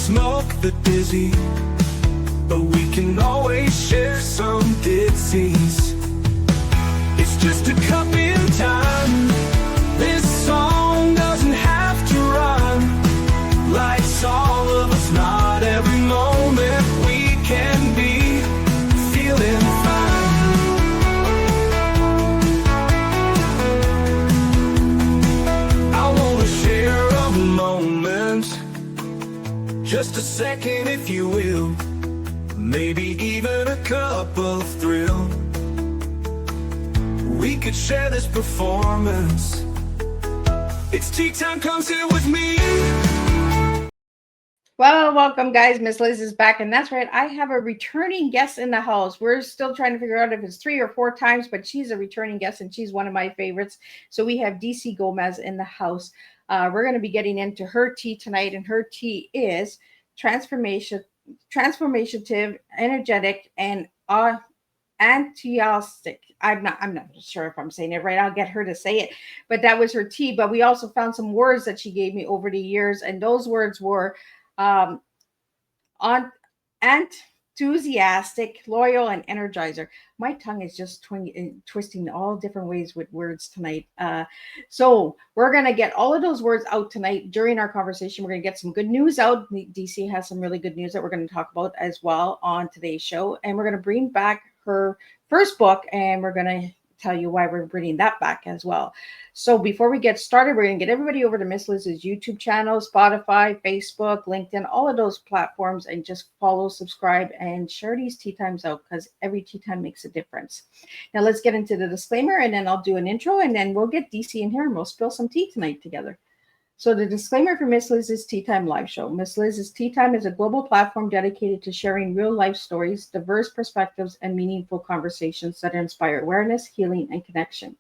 smoke the dizzy, but we can always share some disease. It's just a cup in time. This song doesn't have to run. Life's all of us, not every moment we can be feeling fine. I wanna share a moment, just a second if you will, maybe even a cup of thrill. We could share this performance. It's tea time, come sit with me. Well, welcome guys. Miss Liz is back, and that's right. I have a returning guest in the house. We're still trying to figure out if it's 3 or 4 times, but she's a returning guest and she's one of my favorites. So we have DC Gomez in the house. We're going to be getting into her tea tonight, and her tea is transformative, energetic, and antiostic. I'm not sure if I'm saying it right. I'll get her to say it, but that was her tea. But we also found some words that she gave me over the years, and those words were on enthusiastic, loyal, and energizer. My tongue is just twisting all different ways with words tonight. So we're going to get all of those words out tonight during our conversation. We're going to get some good news out. DC has some really good news that we're going to talk about as well on today's show. And we're going to bring back her first book, and we're going to tell you why we're bringing that back as well. So before we get started, we're going to get everybody over to Miss Liz's YouTube channel, Spotify, Facebook, LinkedIn, all of those platforms, and just follow, subscribe, and share these tea times out, because every tea time makes a difference. Now let's get into the disclaimer, and then I'll do an intro, and then we'll get DC in here and we'll spill some tea tonight together. So the disclaimer for Miss Liz's Tea Time live show. Miss Liz's Tea Time is a global platform dedicated to sharing real life stories, diverse perspectives, and meaningful conversations that inspire awareness, healing, and connection.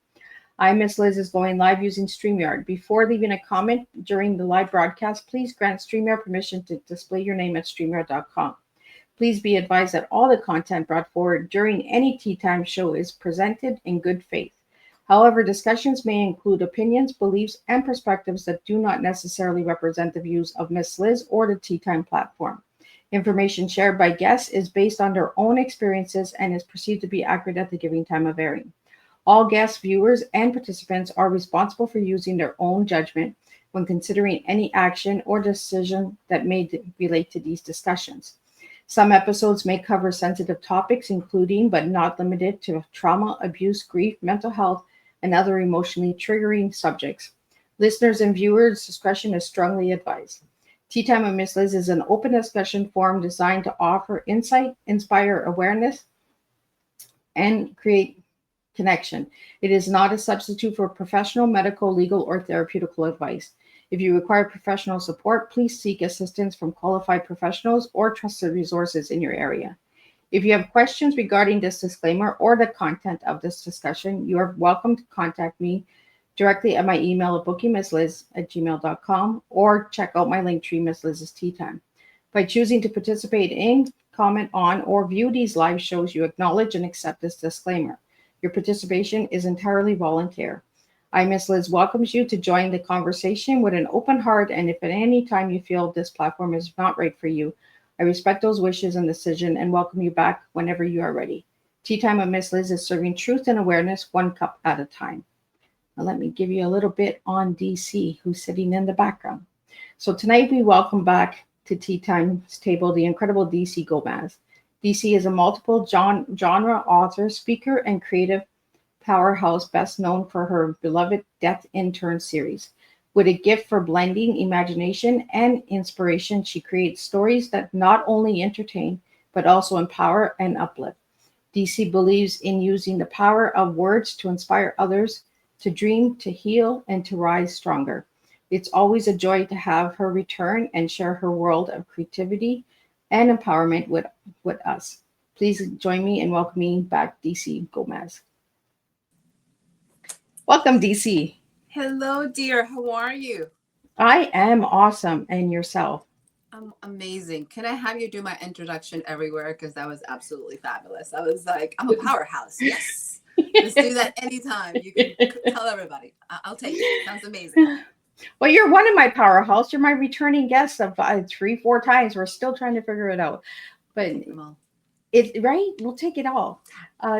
I'm Miss Liz is going live using StreamYard. Before leaving a comment during the live broadcast, please grant StreamYard permission to display your name at StreamYard.com. Please be advised that all the content brought forward during any Tea Time show is presented in good faith. However, discussions may include opinions, beliefs, and perspectives that do not necessarily represent the views of Miss Liz or the Tea Time platform. Information shared by guests is based on their own experiences and is perceived to be accurate at the given time of airing. All guests, viewers, and participants are responsible for using their own judgment when considering any action or decision that may relate to these discussions. Some episodes may cover sensitive topics, including but not limited to trauma, abuse, grief, mental health, and other emotionally triggering subjects. Listeners and viewers' discretion is strongly advised. Tea Time with Miss Liz is an open discussion forum designed to offer insight, inspire awareness, and create connection. It is not a substitute for professional, medical, legal, or therapeutical advice. If you require professional support, please seek assistance from qualified professionals or trusted resources in your area. If you have questions regarding this disclaimer or the content of this discussion, you are welcome to contact me directly at my email at bookingmissliz@gmail.com, or check out my link tree, Miss Liz's Tea Time. By choosing to participate in, comment on, or view these live shows, you acknowledge and accept this disclaimer. Your participation is entirely volunteer. I, Miss Liz, welcomes you to join the conversation with an open heart, and if at any time you feel this platform is not right for you, I respect those wishes and decision and welcome you back whenever you are ready. Tea Time with Miss Liz is serving truth and awareness one cup at a time. Now let me give you a little bit on DC, who's sitting in the background. So tonight we welcome back to Tea Time's table the incredible DC Gomez. DC is a multiple genre author, speaker, and creative powerhouse, best known for her beloved Death Intern series. With a gift for blending imagination and inspiration, she creates stories that not only entertain, but also empower and uplift. DC believes in using the power of words to inspire others to dream, to heal, and to rise stronger. It's always a joy to have her return and share her world of creativity and empowerment with us. Please join me in welcoming back DC Gomez. Welcome, DC. Hello, dear. How are you? I am awesome. And yourself? I'm amazing. Can I have you do my introduction everywhere? Because that was absolutely fabulous. I was like, I'm a powerhouse. Yes. Let's do that anytime. You can tell everybody. I'll take it. Sounds amazing. Well, you're one of my powerhouse. You're my returning guest of 3, 4 times. We're still trying to figure it out. But Take them all. it's right. We'll take it all.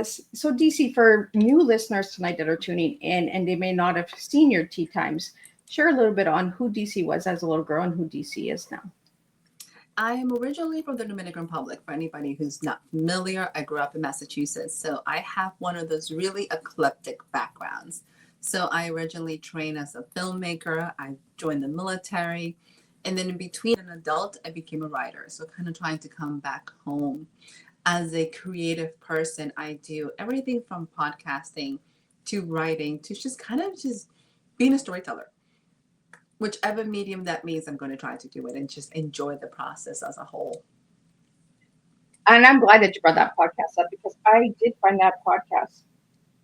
So DC, for new listeners tonight that are tuning in and they may not have seen your tea times, share a little bit on who DC was as a little girl and who DC is now. I am originally from the Dominican Republic. For anybody who's not familiar, I grew up in Massachusetts. So I have one of those really eclectic backgrounds. So I originally trained as a filmmaker. I joined the military. And then in between an adult, I became a writer. So kind of trying to come back home. As a creative person, I do everything from podcasting to writing to just kind of just being a storyteller. Whichever medium that means, I'm going to try to do it and just enjoy the process as a whole. And I'm glad that you brought that podcast up because I did find that podcast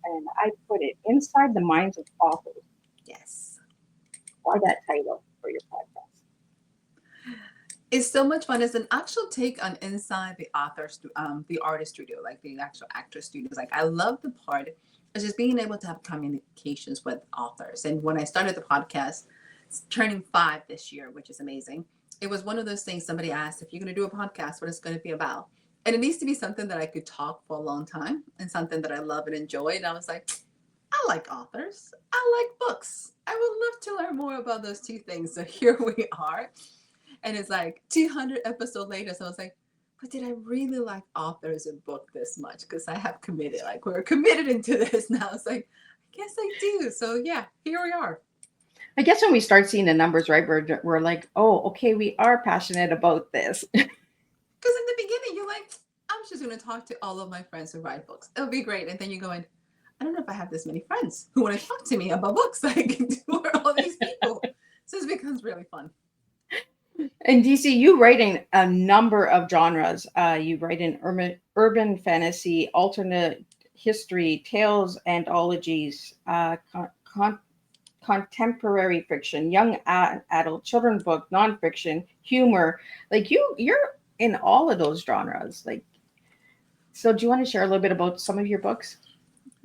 and I put it inside the minds of authors. Yes. Why that title for your podcast? It's so much fun. It's an actual take on inside the the artist studio, like the actual actor studios. Like I love the part of just being able to have communications with authors. And when I started the podcast, it's turning 5 this year, which is amazing. It was one of those things somebody asked, if you're going to do a podcast, what it's going to be about. And it needs to be something that I could talk for a long time and something that I love and enjoy. And I was like, I like authors. I like books. I would love to learn more about those two things. So here we are. And it's like 200 episodes later. So I was like, but did I really like authors and book this much? Because I have committed, like we're committed into this now. It's like, I guess I do. So yeah, here we are. I guess when we start seeing the numbers, right, we're like, oh, okay, we are passionate about this. Because in the beginning, you're like, I'm just going to talk to all of my friends who write books. It'll be great. And then you're going, I don't know if I have this many friends who want to talk to me about books. Like, who are all these people? So it becomes really fun. And DC, you write in a number of genres. You write in urban fantasy, alternate history, tales, anthologies, contemporary fiction, young adult, children book, nonfiction, humor. Like you're in all of those genres. Like, so do you want to share a little bit about some of your books?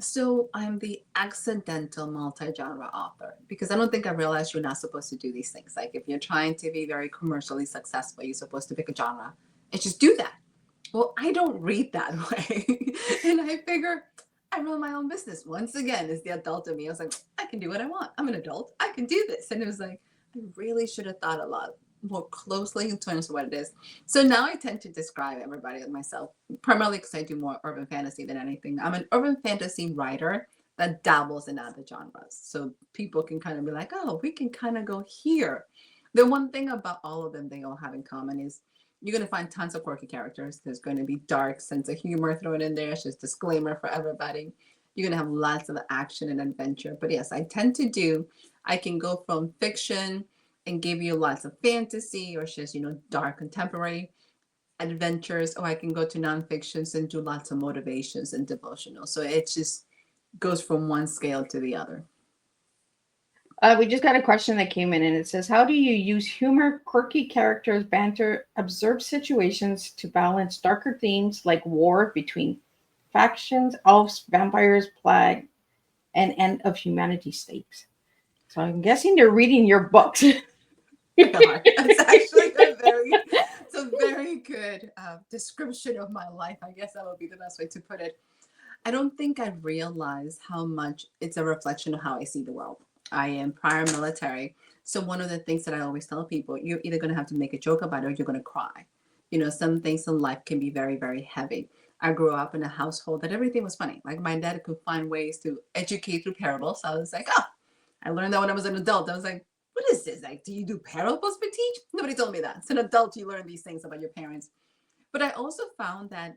So I'm the accidental multi-genre author because I don't think I realized you're not supposed to do these things. Like if you're trying to be very commercially successful, you're supposed to pick a genre and just do that. Well, I don't read that way. And I figure I run my own business. Once again, it's the adult in me. I was like, I can do what I want. I'm an adult. I can do this. And it was like, I really should have thought a lot more closely in terms of what it is. So now I tend to describe everybody and myself, primarily because I do more urban fantasy than anything. I'm an urban fantasy writer that dabbles in other genres. So people can kind of be like, oh, we can kind of go here. The one thing about all of them they all have in common is you're going to find tons of quirky characters. There's going to be dark sense of humor thrown in there. It's just disclaimer for everybody. You're going to have lots of action and adventure. But yes, I can go from fiction and give you lots of fantasy or just, dark contemporary adventures, or I can go to nonfictions and do lots of motivations and devotional. So it just goes from one scale to the other. We just got a question that came in and it says, how do you use humor, quirky characters, banter, observed situations to balance darker themes like war between factions, elves, vampires, plague, and end of humanity stakes? So I'm guessing they're reading your books. It's actually a very good description of my life. I guess that would be the best way to put it. I don't think I realized how much it's a reflection of how I see the world. I am prior military. So one of the things that I always tell people, you're either going to have to make a joke about it or you're going to cry. Some things in life can be very, very heavy. I grew up in a household that everything was funny. Like my dad could find ways to educate through parables. So I was like, I learned that when I was an adult. I was like, what is this? Like, do you do parables for teach? Nobody told me that. As an adult, you learn these things about your parents. But I also found that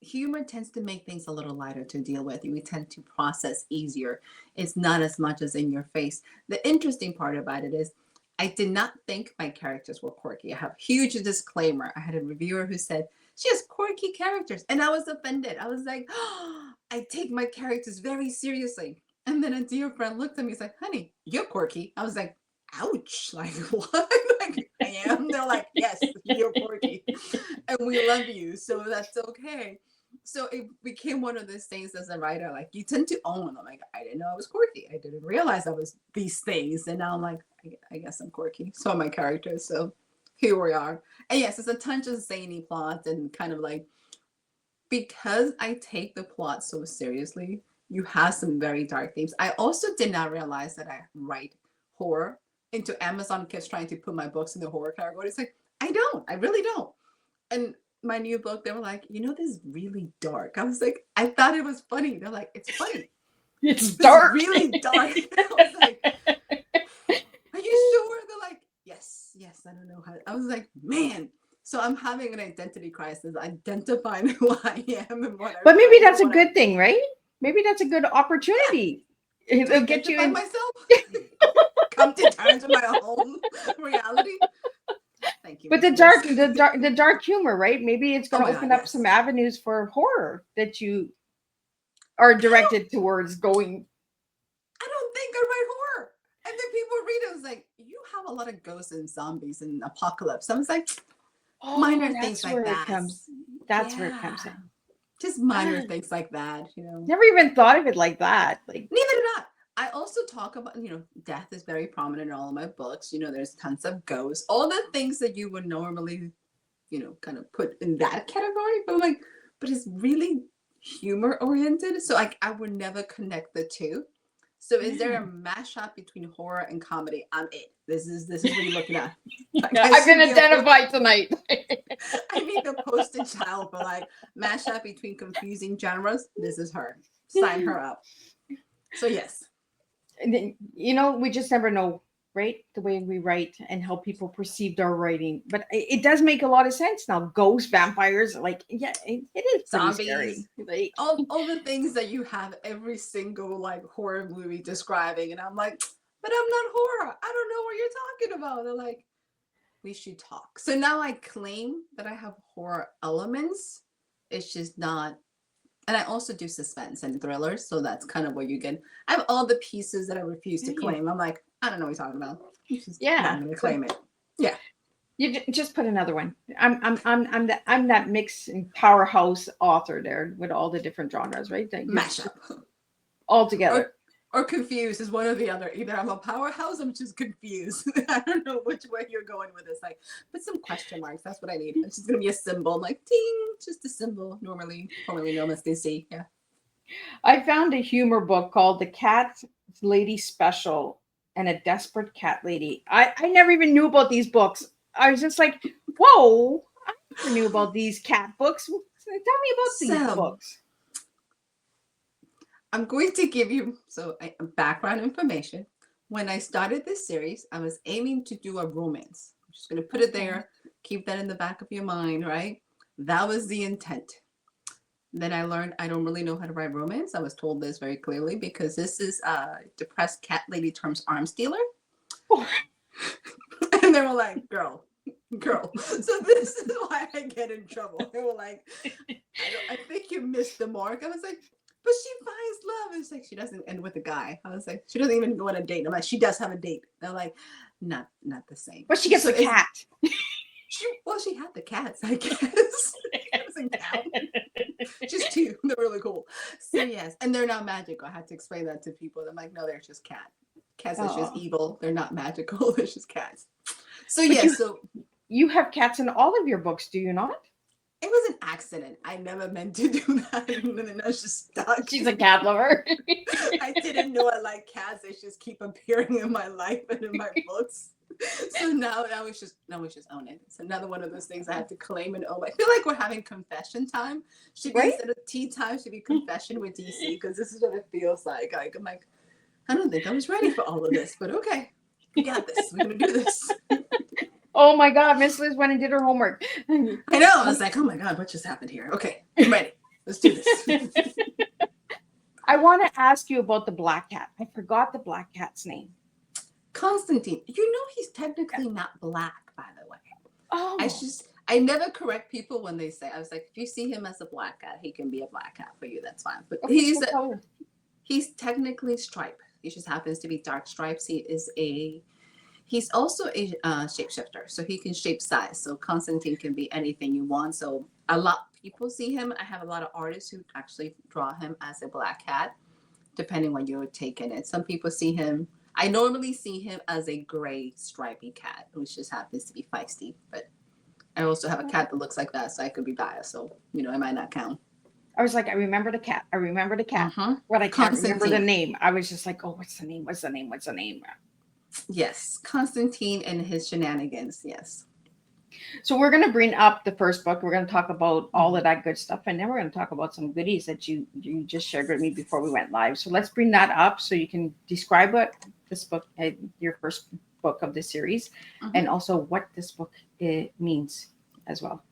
humor tends to make things a little lighter to deal with. We tend to process easier. It's not as much as in your face. The interesting part about it is I did not think my characters were quirky. I have a huge disclaimer. I had a reviewer who said, she has quirky characters. And I was offended. I was like, I take my characters very seriously. And then a dear friend looked at me and said, honey, you're quirky. I was like, ouch. Like, what? Like, I am? They're like, yes, you're quirky. And we love you. So that's okay. So it became one of those things as a writer, like you tend to own. I'm like, I didn't know I was quirky. I didn't realize I was these things. And now I'm like, I guess I'm quirky. So are my characters. So here we are. And yes, it's a touch of zany plot and kind of like, because I take the plot so seriously, you have some very dark themes. I also did not realize that I write horror into Amazon keeps trying to put my books in the horror category. It's like, I really don't. And my new book, they were like, this is really dark. I was like, I thought it was funny. They're like, it's funny. It's dark. Really dark. I was like, are you sure? They're like, yes, I don't know how. I was like, man. So I'm having an identity crisis, identifying who I am and what. But maybe that's a good thing, right? Maybe that's a good opportunity. Yeah. It'll get you in myself. Come to terms with my own reality. Thank you. But the dark humor, right? Maybe it's going to open up some avenues for horror that you are directed towards going. I don't think I write horror. And then people read it, was like, you have a lot of ghosts and zombies and apocalypse. I was like, minor things like that. That's where it comes in. Just minor things like that, Never even thought of it like that. Like, neither did I. I also talk about, death is very prominent in all of my books. There's tons of ghosts, all the things that you would normally, kind of put in that category. But it's really humor oriented. So I would never connect the two. So is there a mashup between horror and comedy? I'm it. This is what you're looking at. I've been identified tonight. I need the poster child for mashup between confusing genres. This is her. Sign her up. So yes. We just never know, right? The way we write and how people perceived our writing. But it does make a lot of sense now. Ghosts, vampires, it is zombies, scary. Like, all the things that you have every single horror movie describing. And I'm like, but I'm not horror. I don't know what you're talking about. They're like, we should talk. So now I claim that I have horror elements. It's just not. And I also do suspense and thrillers. So that's kind of what you get. I have all the pieces that I refuse to claim. I'm like, I don't know what you're talking about. I'm going to claim it. Yeah. You just put another one. I'm that mix and powerhouse author there with all the different genres, right? Mashup. All together. Or confused is one or the other. Either I'm a powerhouse, I'm just confused. I don't know which way you're going with this. Put some question marks. That's what I need. It's just gonna be a symbol. I'm like, ding, just a symbol. Formerly known as DC. Yeah. I found a humor book called The Cat Lady Special and a Desperate Cat Lady. I never even knew about these books. I was just like, whoa, I never knew about these cat books. Tell me about these books. I'm going to give you background information. When I started this series, I was aiming to do a romance. I'm just going to put it there. Keep that in the back of your mind, right? That was the intent. Then I learned I don't really know how to write romance. I was told this very clearly because this is depressed cat lady turns arms dealer. And they were like, girl. So this is why I get in trouble. They were like, I think you missed the mark. I was like, but she finds love. It's like she doesn't end with a guy. I was like, she doesn't even go on a date. I'm like, she does have a date. They're like, not the same. But she gets a cat. She had the cats, I guess. It doesn't count. Just two. They're really cool. So yes, and they're not magical. I had to explain that to people. I'm like, no, they're just cats. Cats are just evil. They're not magical. They're just cats. So yes, you have cats in all of your books, do you not? It was an accident. I never meant to do that. And then I was just stuck. She's a cat lover. I didn't know I like cats. They just keep appearing in my life and in my books. So now we just own it. It's another one of those things I have to claim and own. I feel like we're having confession time. Should be instead of tea time, should be confession with DC because this is what it feels like. I'm like, I don't think I was ready for all of this, but okay, we got this. We're gonna do this. Oh my God, Miss Liz went and did her homework. I know. I was like, oh my God, what just happened here? Okay, I'm ready. Let's do this. I want to ask you about the black cat. I forgot the black cat's name. Constantine. He's technically not black, by the way. Oh. I never correct people when they say, I was like, if you see him as a black cat, he can be a black cat for you. That's fine. But okay, he's technically striped. He just happens to be dark stripes. He's also a shapeshifter, so he can shape size. So Constantine can be anything you want. So people see him. I have a lot of artists who actually draw him as a black cat, depending when you're taking it. Some people see him. I normally see him as a gray stripy cat, which just happens to be feisty. But I also have a cat that looks like that, so I could be biased. So it might not count. I was like, I remember the cat. I remember the cat. But I can't remember the name. I was just like, oh, what's the name? What's the name? What's the name? Yes, Constantine and his shenanigans. Yes. So we're going to bring up the first book. We're going to talk about all of that good stuff, and then we're going to talk about some goodies that you just shared with me before we went live. So let's bring that up so you can describe what this book, your first book of the series, and also what this book means as well.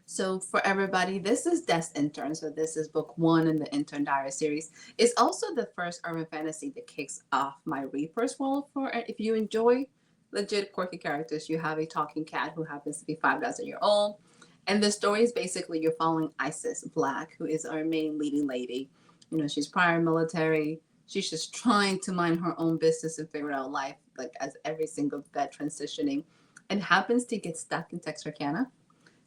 So for everybody, this is Death's Intern. So this is book 1 in the Intern Diary series. It's also the first urban fantasy that kicks off my read-first world. For if you enjoy legit quirky characters, you have a talking cat who happens to be 5,000 years old. And the story is basically you're following Isis Black, who is our main leading lady. She's prior military. She's just trying to mind her own business and figure out life, like as every single vet transitioning, and happens to get stuck in Texarkana.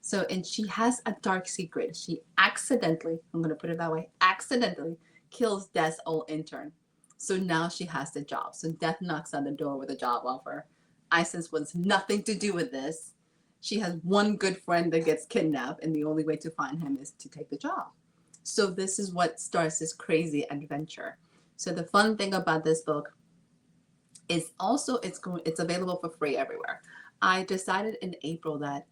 So, and she has a dark secret. She accidentally, I'm going to put it that way, accidentally kills Death's old intern. So now she has the job. So Death knocks on the door with a job offer. Isis wants nothing to do with this. She has one good friend that gets kidnapped, and the only way to find him is to take the job. So this is what starts this crazy adventure. So the fun thing about this book is also it's available for free everywhere. I decided in April that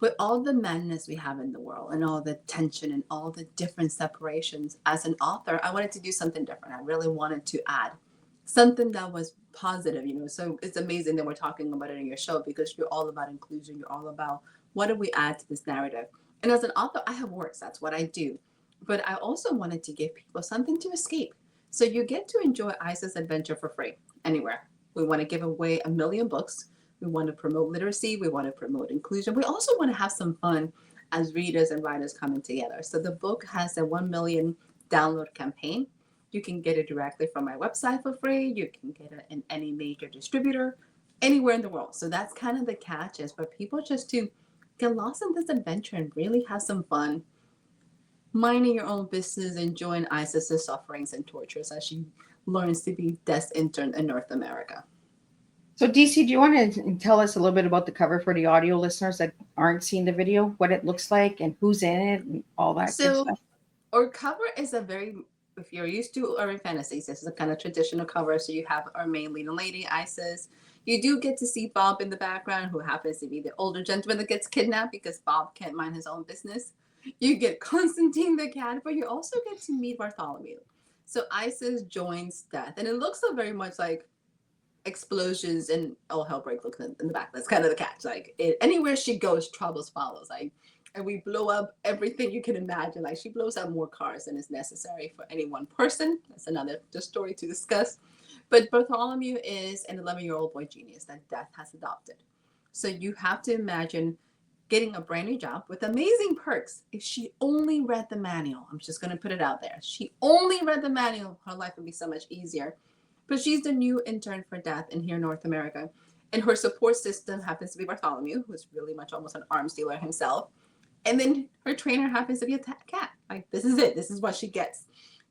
with all the madness we have in the world and all the tension and all the different separations, as an author, I wanted to do something different. I really wanted to add something that was positive, So it's amazing that we're talking about it in your show because you're all about inclusion. You're all about what do we add to this narrative? And as an author, I have works. That's what I do. But I also wanted to give people something to escape. So you get to enjoy Isis Adventure for free anywhere. We want to give away 1 million books. We want to promote literacy. We want to promote inclusion. We also want to have some fun as readers and writers coming together. So the book has a 1 million download campaign. You can get it directly from my website for free. You can get it in any major distributor, anywhere in the world. So that's kind of the catch, is for people just to get lost in this adventure and really have some fun, minding your own business, enjoying Isis's sufferings and tortures as she learns to be Death's intern in North America. So DC, do you want to tell us a little bit about the cover for the audio listeners that aren't seeing the video, what it looks like and who's in it and all that good stuff? Our cover is if you're used to urban fantasies, this is a kind of traditional cover. So you have our main leading lady, Isis. You do get to see Bob in the background, who happens to be the older gentleman that gets kidnapped because Bob can't mind his own business. You get Constantine the cat, but you also get to meet Bartholomew. So Isis joins Death, and it looks so very much like explosions and all hell breaks loose in the back. That's kind of the catch. Anywhere she goes, troubles follows. And we blow up everything you can imagine. She blows up more cars than is necessary for any one person. That's another story to discuss. But Bartholomew is an 11-year-old boy genius that Death has adopted. So you have to imagine getting a brand new job with amazing perks. If she only read the manual, I'm just going to put it out there. She only read the manual, her life would be so much easier. But she's the new intern for Death in here in North America. And her support system happens to be Bartholomew, who's really much almost an arms dealer himself. And then her trainer happens to be a cat. This is it. This is what she gets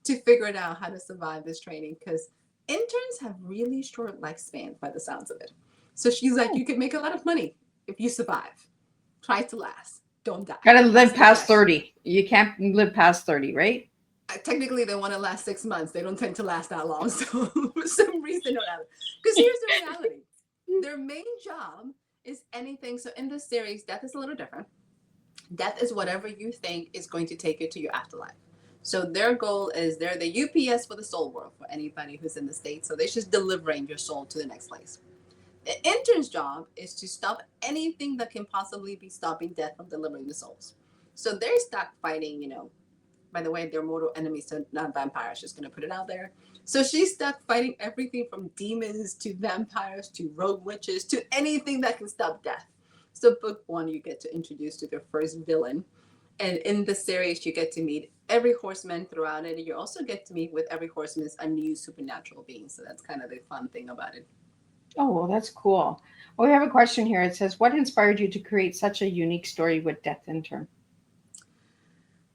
to figure it out how to survive this training, because interns have really short lifespans by the sounds of it. So she's like, you can make a lot of money if you survive. Try to last. Don't die. Gotta live past 30. You can't live past 30, right? Technically, they want to last 6 months. They don't tend to last that long. So for some reason or other. Because here's the reality. Their main job is anything. So in this series, Death is a little different. Death is whatever you think is going to take you to your afterlife. So their goal is they're the UPS for the soul world for anybody who's in the States. So they're just delivering your soul to the next place. The intern's job is to stop anything that can possibly be stopping Death from delivering the souls. So they're stuck fighting, by the way, they're mortal enemies to not vampires, just going to put it out there. So she's stuck fighting everything from demons to vampires to rogue witches to anything that can stop Death. So book 1, you get to introduce to their first villain. And in the series, you get to meet every horseman throughout it. And you also get to meet with every horseman a new supernatural being. So that's kind of the fun thing about it. Oh, well, that's cool. Well, we have a question here. It says, what inspired you to create such a unique story with Death Intern?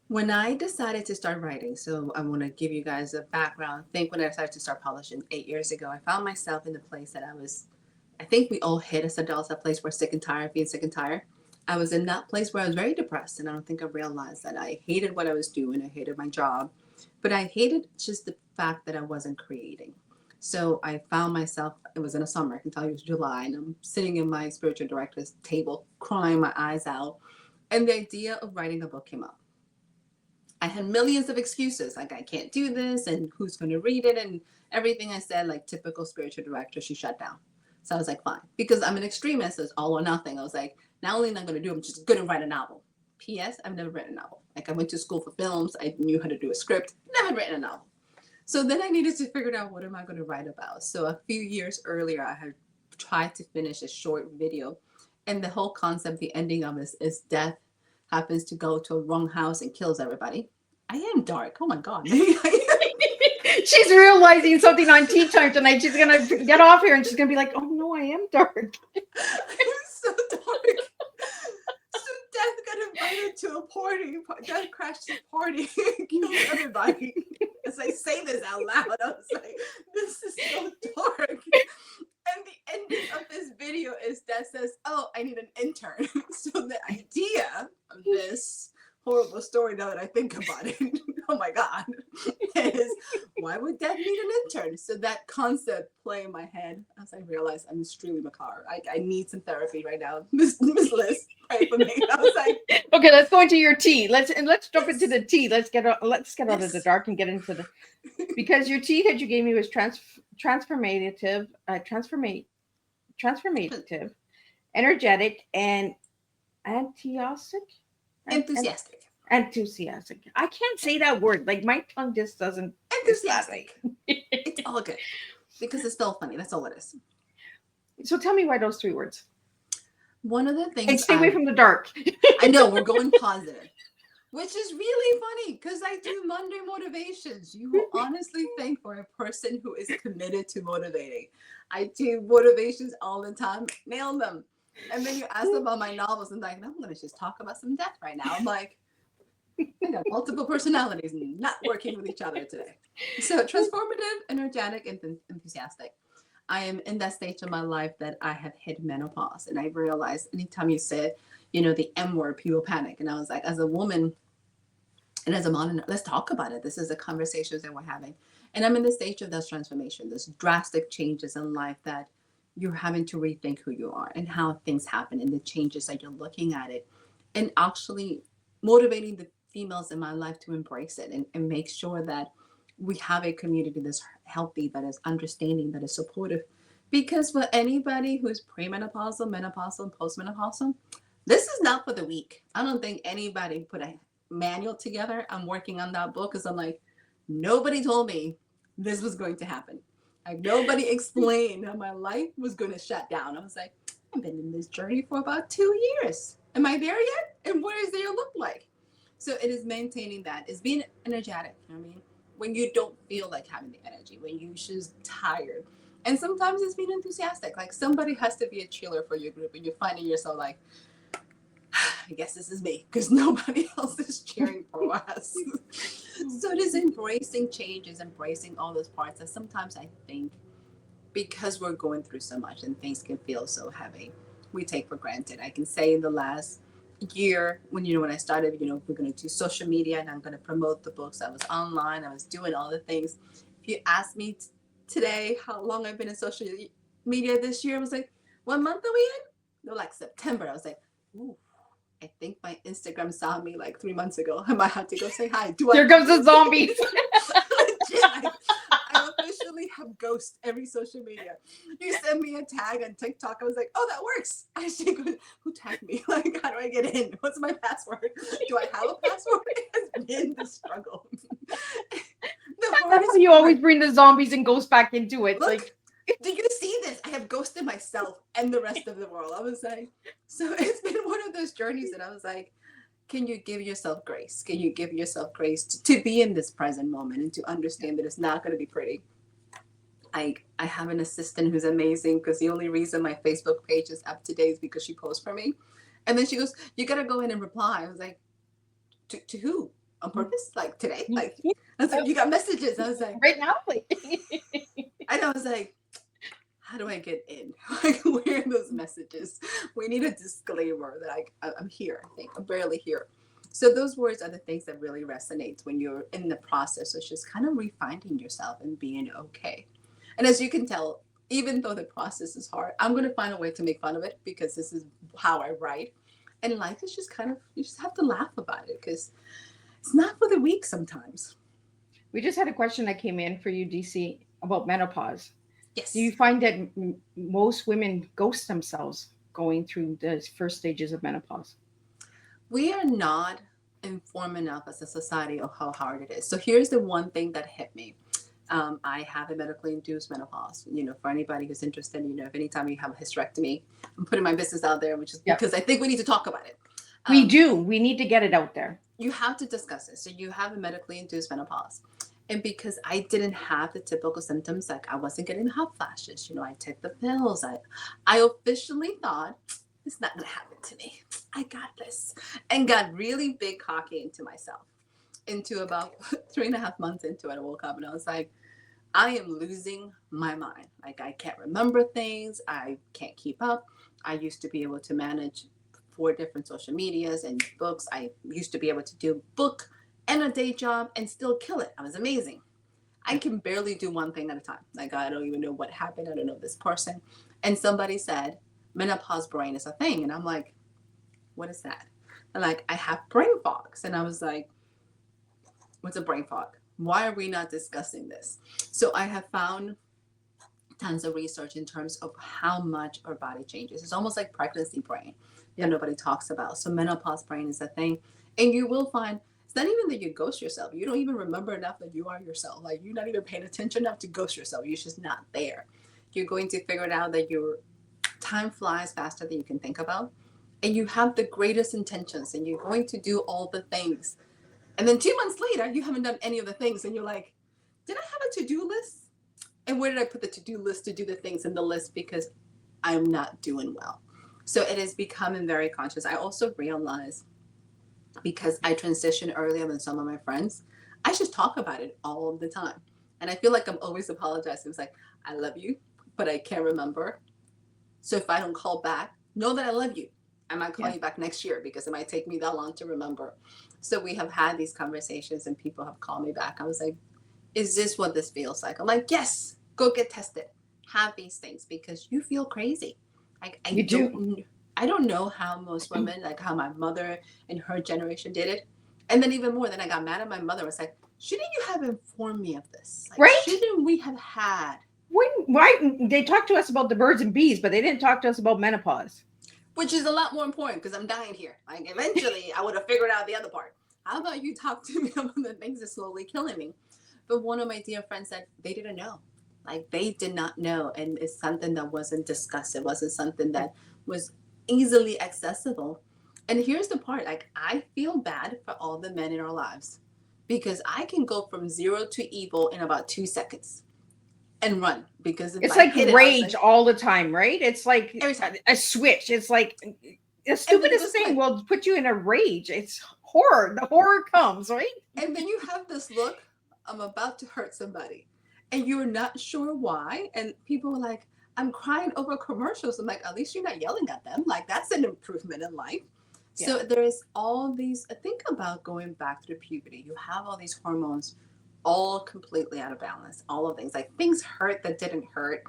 When I decided to start writing, so I want to give you guys a background. I think when I decided to start publishing 8 years ago, I found myself in the place that I think we all hit as adults, that place where sick and tired, being sick and tired. I was in that place where I was very depressed, and I don't think I realized that I hated what I was doing. I hated my job, but I hated just the fact that I wasn't creating. So I found myself, it was in a summer, I can tell you it was July, and I'm sitting in my spiritual director's table, crying my eyes out. And the idea of writing a book came up. I had millions of excuses, like I can't do this, and who's going to read it, and everything I said, like typical spiritual director, she shut down. So I was like, fine, because I'm an extremist, it's all or nothing. I was like, not only am I going to do, I'm just going to write a novel. P.S. I've never written a novel. Like I went to school for films, I knew how to do a script, never written a novel. So then I needed to figure out what am I going to write about. So a few years earlier, I had tried to finish a short video, and the whole concept, the ending of this is death happens to go to a wrong house and kills everybody. I am dark. Oh my God. She's realizing something on tea time tonight. She's gonna get off here and she's gonna be like, "Oh no, I am dark." I'm so dark. So Death got invited to a party. Death crashed the party and killed everybody. As I say this out loud, I was like, this is so dark. And the ending of this video is Death says, oh, I need an intern. So the idea of this horrible story, now that I think about it, oh my God, is why would Death need an intern? So that concept play in my head as I realized I'm extremely macabre. I need some therapy right now. Miss Liz, pray for me. I was like, okay, let's go into your tea. Let's jump into the tea. Let's get out of the dark and get into the, because your tea that you gave me was transformative, energetic, and enthusiastic. Enthusiastic. I can't say that word. Like my tongue just doesn't. Enthusiastic. It's all good because it's spelled funny. That's all it is. So tell me why those 3 words. One of the things. And stay away from the dark. I know we're going positive, which is really funny because I do Monday motivations. You will honestly think for a person who is committed to motivating. I do motivations all the time. Nail them. And then you ask about my novels and like, no, I'm going to just talk about some death right now. I'm like, I got multiple personalities not working with each other today. So transformative, energetic, and enthusiastic. I am in that stage of my life that I have hit menopause. And I realized anytime you said, the M word, people panic. And I was like, as a woman and as a mom, let's talk about it. This is the conversations that we're having. And I'm in the stage of this transformation, this drastic changes in life that you're having to rethink who you are and how things happen and the changes that you're looking at it, and actually motivating the females in my life to embrace it and make sure that we have a community that's healthy, that is understanding, that is supportive. Because for anybody who's premenopausal, menopausal, and postmenopausal, this is not for the weak. I don't think anybody put a manual together. I'm working on that book because I'm like, nobody told me this was going to happen. Like nobody explained how my life was going to shut down. I was like, I've been in this journey for about 2 years. Am I there yet? And what does there look like? So it is maintaining that. It's being energetic. You know what I mean? When you don't feel like having the energy, when you're just tired. And sometimes it's being enthusiastic. Like somebody has to be a cheerleader for your group and you're finding yourself like, I guess this is me because nobody else is cheering for us. So it is embracing changes, embracing all those parts that sometimes I think because we're going through so much and things can feel so heavy, we take for granted. I can say in the last year when I started, we're going to do social media and I'm going to promote the books. I was online, I was doing all the things. If you ask me today how long I've been in social media this year, I was like, what month are we in? They're like September. I was like, ooh. I think my Instagram saw me like 3 months ago. I might have to go say hi. Here comes the zombies. Legit, I officially have ghost every social media. You send me a tag on TikTok. I was like, oh, that works. I should go, who tagged me? Like, how do I get in? What's my password? Do I have a password? It has been the struggle. That's how you always bring the zombies and ghosts back into it. Look, like, do you see this? I have ghosted myself and the rest of the world. I was like, so it's been one of those journeys that I was like, can you give yourself grace? Can you give yourself grace to be in this present moment and to understand that it's not going to be pretty? I have an assistant who's amazing because the only reason my Facebook page is up to date is because she posts for me. And then she goes, you got to go in and reply. I was like, to who? on purpose, like today. Like I was like, you got messages. I was like, right now. and I was like, how do I get in? Like, where are those messages? We need a disclaimer that I'm here. I think I'm barely here. So those words are the things that really resonate when you're in the process of just kind of refining yourself and being okay. And as you can tell, even though the process is hard, I'm going to find a way to make fun of it because this is how I write. And life is just kind of, you just have to laugh about it because it's not for the weak sometimes. We just had a question that came in for you, DC, about menopause. Yes. Do you find that most women ghost themselves going through the first stages of menopause? We are not informed enough as a society of how hard it is. So here's the one thing that hit me. I have a medically induced menopause. For anybody who's interested, if anytime you have a hysterectomy, I'm putting my business out there, which is because I think we need to talk about it. We do. We need to get it out there. You have to discuss it. So you have a medically induced menopause. And because I didn't have the typical symptoms, like I wasn't getting hot flashes, I took the pills. I officially thought, it's not going to happen to me. I got this. And got really big cocky into myself. Into about 3.5 months into it, I woke up and I was like, I am losing my mind. Like, I can't remember things. I can't keep up. I used to be able to manage 4 different social medias and books. I used to be able to do book and a day job and still kill it. I was amazing. I can barely do one thing at a time. Like, I don't even know what happened. I don't know this person. And somebody said, menopause brain is a thing. And I'm like, what is that? And like, I have brain fogs. And I was like, what's a brain fog? Why are we not discussing this? So I have found tons of research in terms of how much our body changes. It's almost like pregnancy brain that nobody talks about. So menopause brain is a thing. And you will find it's not even that you ghost yourself. You don't even remember enough that you are yourself. Like, you're not even paying attention enough to ghost yourself. You're just not there. You're going to figure it out that your time flies faster than you can think about. And you have the greatest intentions and you're going to do all the things. And then 2 months later, you haven't done any of the things. And you're like, did I have a to-do list? And where did I put the to-do list to do the things in the list? Because I'm not doing well. So it is becoming very conscious. I also realize, because I transitioned earlier than some of my friends, I just talk about it all the time. And I feel like I'm always apologizing. It's like, I love you, but I can't remember. So if I don't call back, know that I love you. I might call you back next year because it might take me that long to remember. So we have had these conversations and people have called me back. I was like, is this what this feels like? I'm like, yes, go get tested. Have these things because you feel crazy. Like, I don't know how most women, like how my mother and her generation did it. And then even more, then I got mad at my mother. I was like, shouldn't you have informed me of this? Like, right? Shouldn't we have had? Why they talked to us about the birds and bees, but they didn't talk to us about menopause. Which is a lot more important because I'm dying here. Like, eventually I would have figured out the other part. How about you talk to me about the things that's slowly killing me? But one of my dear friends said they didn't know. Like, they did not know. And it's something that wasn't discussed. It wasn't something that was easily accessible. And here's the part, like, I feel bad for all the men in our lives because I can go from 0 to evil in about 2 seconds and run because it's like rage all the time, right? It's like a switch. It's like the stupidest thing will put you in a rage. It's horror. The horror comes, right? And then you have this look, I'm about to hurt somebody and you're not sure why. And people are like, I'm crying over commercials. I'm like, at least you're not yelling at them. Like, that's an improvement in life. Yeah. So there is all these, think about going back to puberty. You have all these hormones all completely out of balance. All of things, like things hurt that didn't hurt.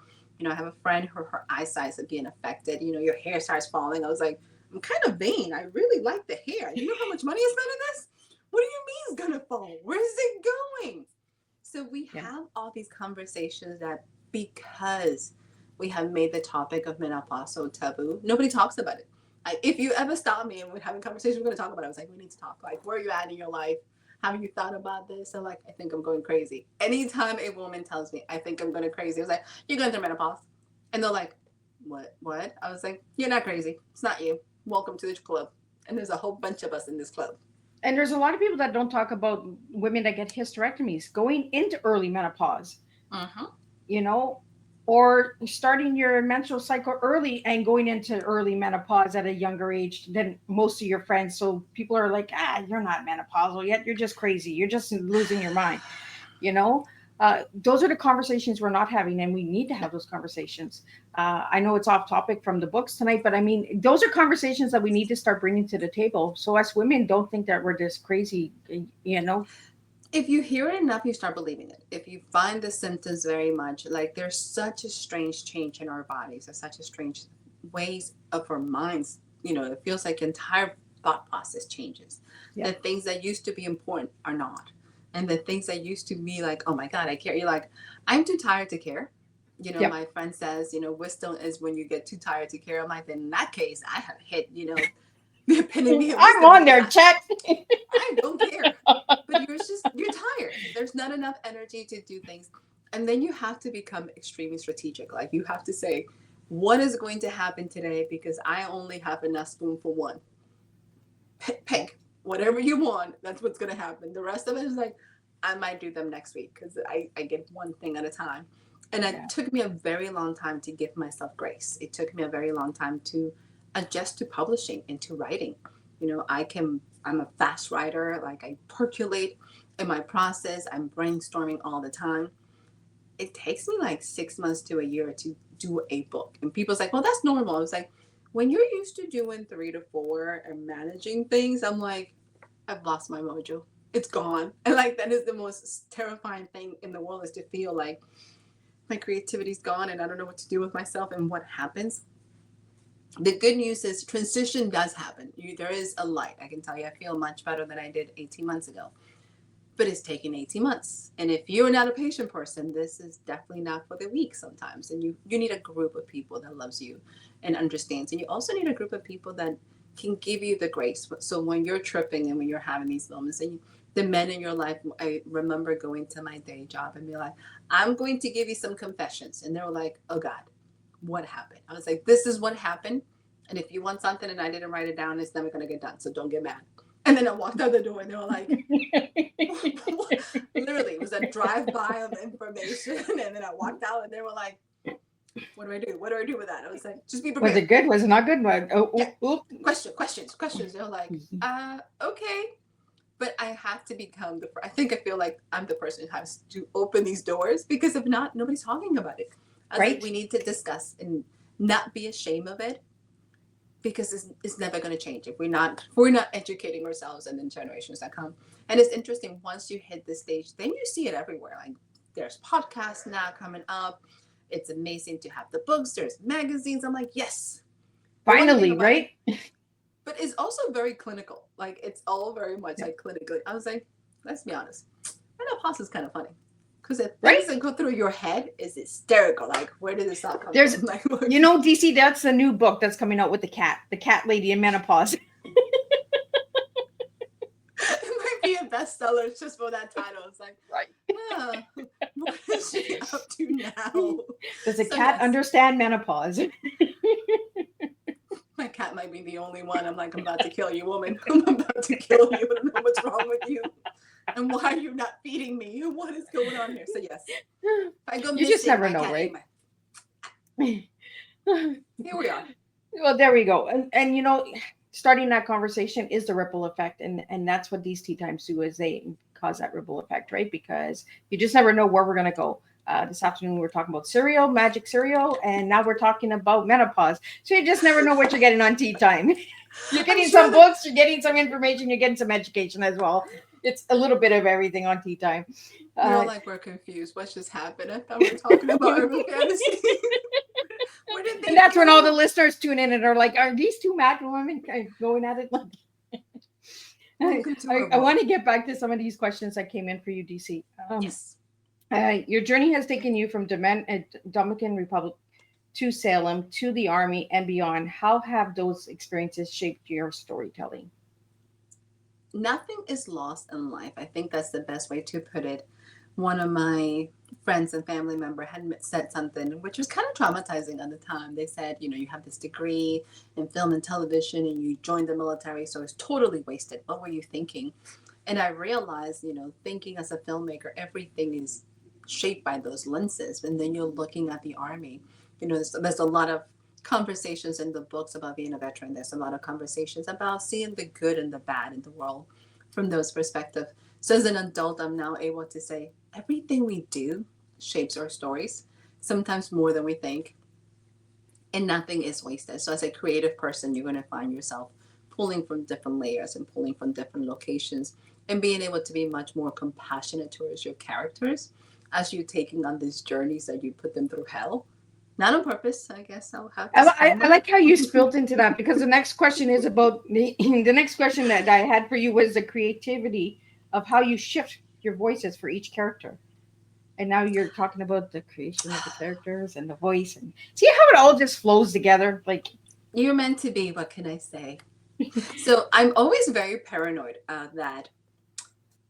I have a friend who her eyesight is being affected. Your hair starts falling. I was like, I'm kind of vain. I really like the hair. You know how much money is spent in this? What do you mean it's going to fall? Where is it going? So we have all these conversations that because we have made the topic of menopause so taboo, nobody talks about it. If you ever stop me and we're having conversations, we're going to talk about it. I was like, we need to talk. Like, where are you at in your life? Have you thought about this? So like, I think I'm going crazy. Anytime a woman tells me, I think I'm going crazy, I was like, you're going through menopause. And they're like, what? I was like, you're not crazy. It's not you. Welcome to the club. And there's a whole bunch of us in this club. And there's a lot of people that don't talk about women that get hysterectomies going into early menopause. or starting your menstrual cycle early and going into early menopause at a younger age than most of your friends. So people are like, you're not menopausal yet. You're just crazy. You're just losing your mind. You know, those are the conversations we're not having, and we need to have those conversations. I know it's off topic from the books tonight, but I mean, those are conversations that we need to start bringing to the table. So us women don't think that we're just crazy, you know? If you hear it enough, you start believing it. If you find the symptoms very much like there's such a strange change in our bodies, there's such a strange ways of our minds, it feels like entire thought process changes. Yeah. The things that used to be important are not. And the things that used to be like, oh my God, I care. You're like, I'm too tired to care. Yep. My friend says, wisdom is when you get too tired to care. I'm like, in that case, I have hit, the epitome of I'm wisdom. on there, check. I don't care. But you're tired. There's not enough energy to do things. And then you have to become extremely strategic. Like you have to say, what is going to happen today? Because I only have enough spoon for one. Pick whatever you want. That's what's going to happen. The rest of it is like, I might do them next week because I get one thing at a time. And it took me a very long time to give myself grace. It took me a very long time to adjust to publishing and to writing. I'm a fast writer. Like I percolate in my process. I'm brainstorming all the time. It takes me like 6 months to a year to do a book. And people's like, well, that's normal. I was like, when you're used to doing 3 to 4 and managing things, I'm like, I've lost my mojo. It's gone. And like, that is the most terrifying thing in the world, is to feel like my creativity's gone and I don't know what to do with myself. And what happens? The good news is transition does happen. There is a light. I can tell you, I feel much better than I did 18 months ago. But it's taken 18 months. And if you're not a patient person, this is definitely not for the weak sometimes. And you need a group of people that loves you and understands. And you also need a group of people that can give you the grace. So when you're tripping and when you're having these moments, and the men in your life, I remember going to my day job and be like, I'm going to give you some confessions. And they were like, oh God, what happened? I was like, this is what happened. And if you want something and I didn't write it down, it's never going to get done. So don't get mad. And then I walked out the door and they were like, literally, it was a drive-by of information. And then I walked out and they were like, what do I do? What do I do with that? I was like, just be prepared. Was it good? Was it not good? Questions. They're like, okay. But I have to become I feel like I'm the person who has to open these doors, because if not, nobody's talking about it. I was like, we need to discuss and not be ashamed of it, because it's never going to change if we're not educating ourselves and then generations that come. And it's interesting, once you hit this stage, then you see it everywhere. Like there's podcasts now coming up. It's amazing to have the books. There's magazines. I'm like, yes. Finally, right? But it's also very clinical. Like it's all very much like clinically. I was like, let's be honest. Menopause is kind of funny. Because the things that go through your head is hysterical. Like, where did this all come from? Like, DC, that's a new book that's coming out with the cat lady in menopause. It might be a bestseller just for that title. It's like, what is she up to now? Does a cat understand menopause? My cat might be the only one. I'm like, I'm about to kill you, woman. I'm about to kill you. I don't know what's wrong with you. And why are you not feeding me? What is going on here? So yes, if I go you just never know, right? Here we are. Well, there we go. And starting that conversation is the ripple effect, and that's what these tea times do, is they cause that ripple effect, right? Because you just never know where we're going to go. This afternoon we were talking about cereal, magic cereal, and now we're talking about menopause. So you just never know what you're getting on tea time. You're getting some books, you're getting some information, you're getting some education as well. It's a little bit of everything on tea time. We're confused. What just happened? I thought we were talking about urban fantasy. And that's when all the listeners tune in and are like, are these two mad women going at it? I want to get back to some of these questions that came in for you, DC. Yes. Your journey has taken you from Dominican Republic to Salem, to the Army, and beyond. How have those experiences shaped your storytelling? Nothing is lost in life. I think that's the best way to put it. One of my friends and family member had said something which was kind of traumatizing at the time. They said, you have this degree in film and television and you joined the military, so it's totally wasted. What were you thinking? And I realized, thinking as a filmmaker, everything is shaped by those lenses. And then you're looking at the army. There's a lot of conversations in the books about being a veteran. There's a lot of conversations about seeing the good and the bad in the world from those perspectives. So as an adult, I'm now able to say everything we do shapes our stories, sometimes more than we think, and nothing is wasted. So as a creative person, you're going to find yourself pulling from different layers and pulling from different locations and being able to be much more compassionate towards your characters as you're taking on these journeys that you put them through hell. Not on purpose, I guess I'll have I like how you spilled into that, because the next question is about the next question that I had for you was the creativity of how you shift your voices for each character. And now you're talking about the creation of the characters and the voice, and see how it all just flows together. Like, You're meant to be, what can I say? So I'm always very paranoid that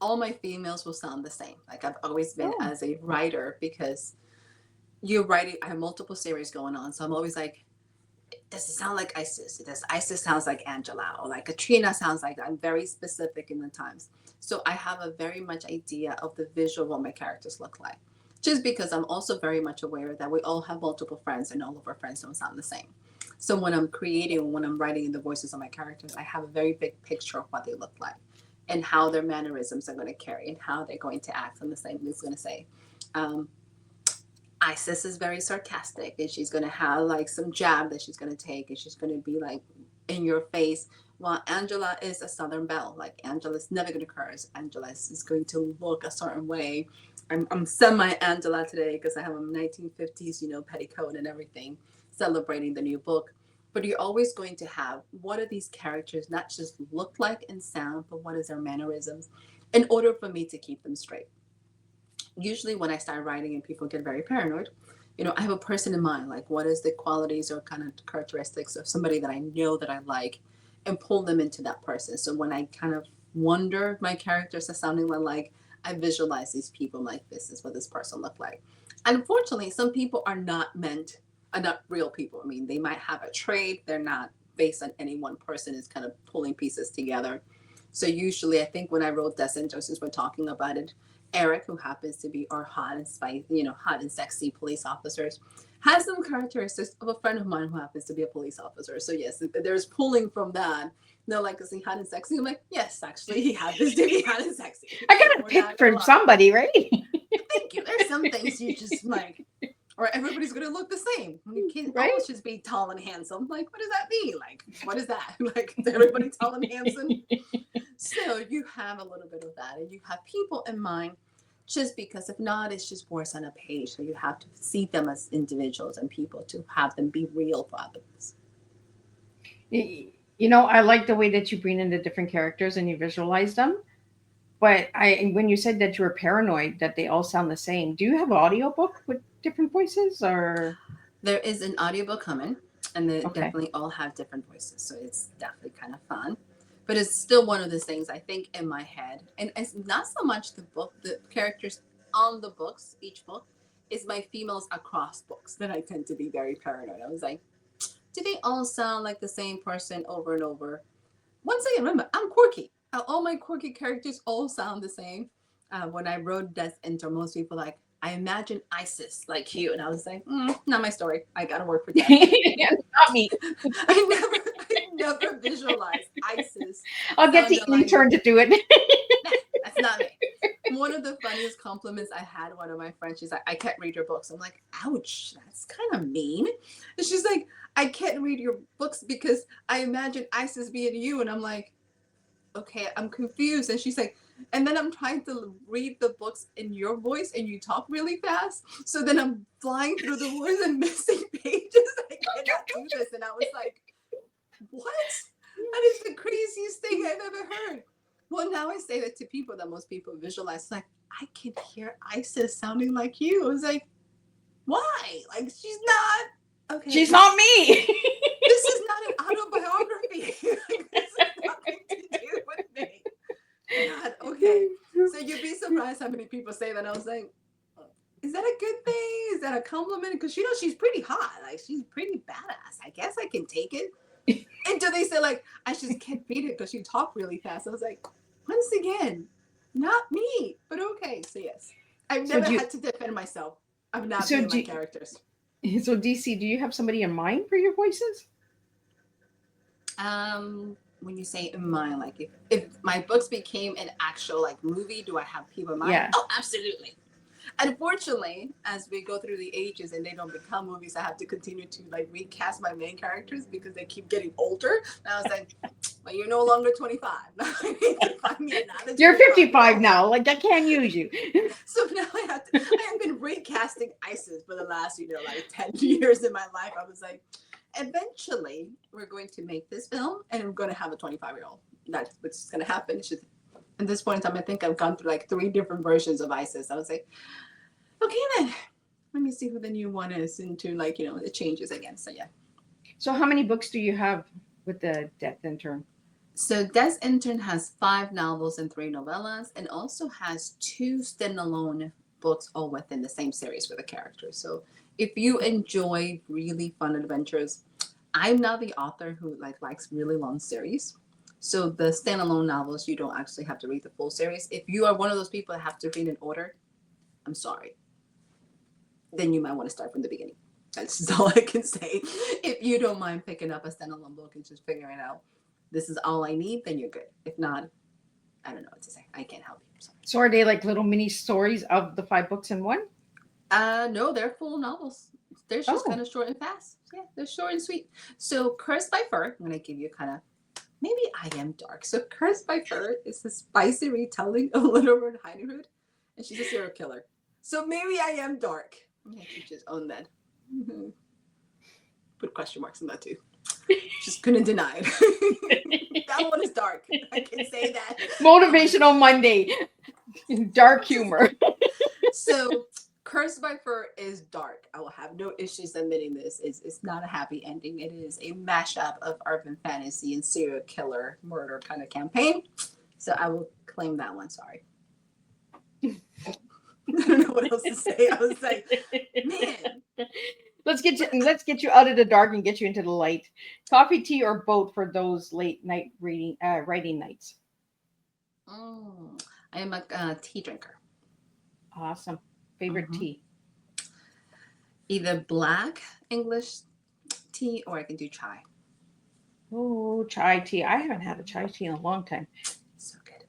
all my females will sound the same. Like I've always been oh, as a writer, because you're writing, I have multiple series going on. So I'm always like, does it sound like Isis? Does Isis sounds like Angela, or like Katrina sounds like, I'm very specific in the times. So I have a very much idea of the visual of what my characters look like. Just because I'm also very much aware that we all have multiple friends and all of our friends don't sound the same. So when I'm creating, when I'm writing the voices of my characters, I have a very big picture of what they look like and how their mannerisms are going to carry and how they're going to act. And the same is going to say, um, Isis is very sarcastic, and she's going to have like some jab that she's going to take, and she's going to be like in your face. While Angela is a Southern belle, like Angela's never going to curse. Angela is going to look a certain way. I'm semi Angela today because I have a 1950s, petticoat and everything, celebrating the new book. But you're always going to have, what are these characters not just look like and sound, but what is their mannerisms, in order for me to keep them straight. Usually when I start writing and people get very paranoid, I have a person in mind, like what is the qualities or kind of characteristics of somebody that I know that I like, and pull them into that person. So when I kind of wonder if my characters are sounding like, I visualize these people like, this is what this person looked like. And unfortunately, some people are not real people. I mean, they might have a trait. They're not based on any one person. It's kind of pulling pieces together. So usually I think when I wrote Descent, since we're talking about it, Eric, who happens to be our hot and spicy, hot and sexy police officers, has some characteristics of a friend of mine who happens to be a police officer. So yes, there's pulling from that. No, like, is he hot and sexy? I'm like, yes, actually, he happens to be hot and sexy. I gotta pick for somebody, right? Thank you. There's some things you just like, or everybody's gonna look the same. You can't always just be tall and handsome. Like, what does that mean? Like, what is that? Like, is everybody tall and handsome? So you have a little bit of that, and you have people in mind, just because if not, it's just words on a page. So you have to see them as individuals and people to have them be real for others. I like the way that you bring in the different characters and you visualize them. But when you said that you were paranoid that they all sound the same, do you have an audiobook with different voices, or? There is an audiobook coming, and they Okay. definitely all have different voices. So it's definitely kind of fun. But it's still one of those things I think in my head. And it's not so much the characters on the books, each book, is my females across books that I tend to be very paranoid. I was like, do they all sound like the same person over and over? Once again, remember, I'm quirky. All my quirky characters all sound the same. When I wrote Death Enter, most people like, I imagine Isis like you. And I was like, not my story. I got to work for that. Not me. I never visualized Isis. I'll get the intern to do it. That's not me. One of the funniest compliments I had, one of my friends, she's like, I can't read your books. I'm like, ouch, that's kind of mean. And she's like, I can't read your books because I imagine Isis being you. And I'm like, okay, I'm confused. And she's like, and then I'm trying to read the books in your voice and you talk really fast. So then I'm flying through the woods and missing pages. I cannot do this. And I was like, what? That is the craziest thing I've ever heard. Well, now I say that to people that most people visualize, like, I can hear Isis sounding like you. I was like, why? Like, she's not. Okay. She's not me. This is not an autobiography. This has nothing to do with me. God, okay. So you'd be surprised how many people say that. I was like, is that a good thing? Is that a compliment? Because she's pretty hot. Like, she's pretty badass. I guess I can take it. Until they say, like, I just can't beat it because she talked really fast. I was like, once again, not me. But okay. So yes. I've So never do you, had to defend myself. I've not so been my do characters. so DC, do you have somebody in mind for your voices? When you say in mind, like if my books became an actual like movie, do I have people in mind? Yeah. Oh, absolutely. Unfortunately, as we go through the ages and they don't become movies, I have to continue to like recast my main characters because they keep getting older. And I was like, well, you're no longer 25. I need to find me another You're 25. 55 now. Like I can't use you. So now I have been recasting Isis for the last, like 10 years in my life. I was like, eventually we're going to make this film and we're going to have a 25-year-old. That's what's going to happen. It's just, at this point in time, I think I've gone through like 3 different versions of Isis. I was like, okay, then let me see who the new one is into like, it changes again. So yeah. So how many books do you have with the Death Intern? So Des Intern has 5 novels and 3 novellas, and also has 2 standalone books all within the same series with a character. So if you enjoy really fun adventures, I'm not the author who likes really long series. So the standalone novels, you don't actually have to read the full series. If you are one of those people that have to read in order, I'm sorry. Then you might want to start from the beginning. That's just all I can say. If you don't mind picking up a standalone book and just figuring out this is all I need, then you're good. If not, I don't know what to say. I can't help you. Sorry. So are they like little mini stories of the 5 books in one? No, they're full novels. They're just kind of short and fast. Yeah, they're short and sweet. So Cursed by Fur, I'm going to give you kind of, maybe I am dark. So Cursed by Fur is a spicy retelling of Little Red Riding Hood, and she's a serial killer. So maybe I am dark. I'm going to just own that. Put question marks on that too. Just couldn't deny it. That one is dark. I can say that. Motivational Monday. Dark humor. So Cursed by Fur is dark. I will have no issues admitting this. It's not a happy ending. It is a mashup of urban fantasy and serial killer murder kind of campaign. So I will claim that one. Sorry. I don't know what else to say. I was like, man. Let's get you out of the dark and get you into the light. Coffee, tea, or boat for those late night writing nights. I am a tea drinker. Awesome. Favorite tea? Either black English tea or I can do chai. Oh, chai tea. I haven't had a chai tea in a long time. So good.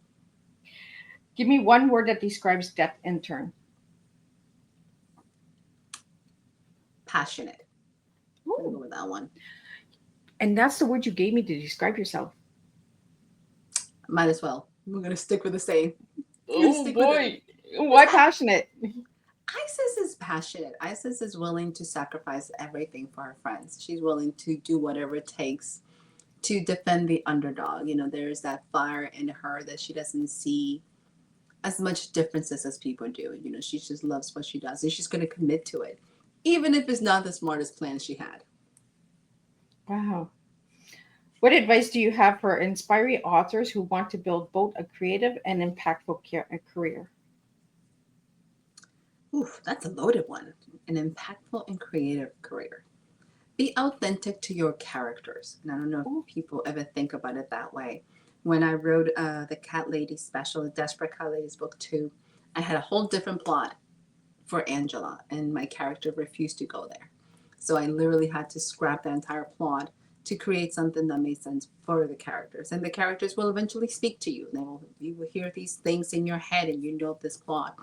Give me one word that describes Death Intern. Passionate. I'll go with that one. And that's the word you gave me to describe yourself. Might as well. We're going to stick with the same. Oh, boy. Why passionate? Isis is passionate. Isis is willing to sacrifice everything for her friends. She's willing to do whatever it takes to defend the underdog. There's that fire in her that she doesn't see as much differences as people do. She just loves what she does, and she's going to commit to it, even if it's not the smartest plan she had. Wow. What advice do you have for inspiring authors who want to build both a creative and impactful career? Oof, that's a loaded one. An impactful and creative career. Be authentic to your characters. And I don't know if people ever think about it that way. When I wrote the Cat Lady special, the Desperate Cat Ladies book 2, I had a whole different plot for Angela, and my character refused to go there. So I literally had to scrap the entire plot to create something that made sense for the characters. And the characters will eventually speak to you. You will hear these things in your head, and you know this plot.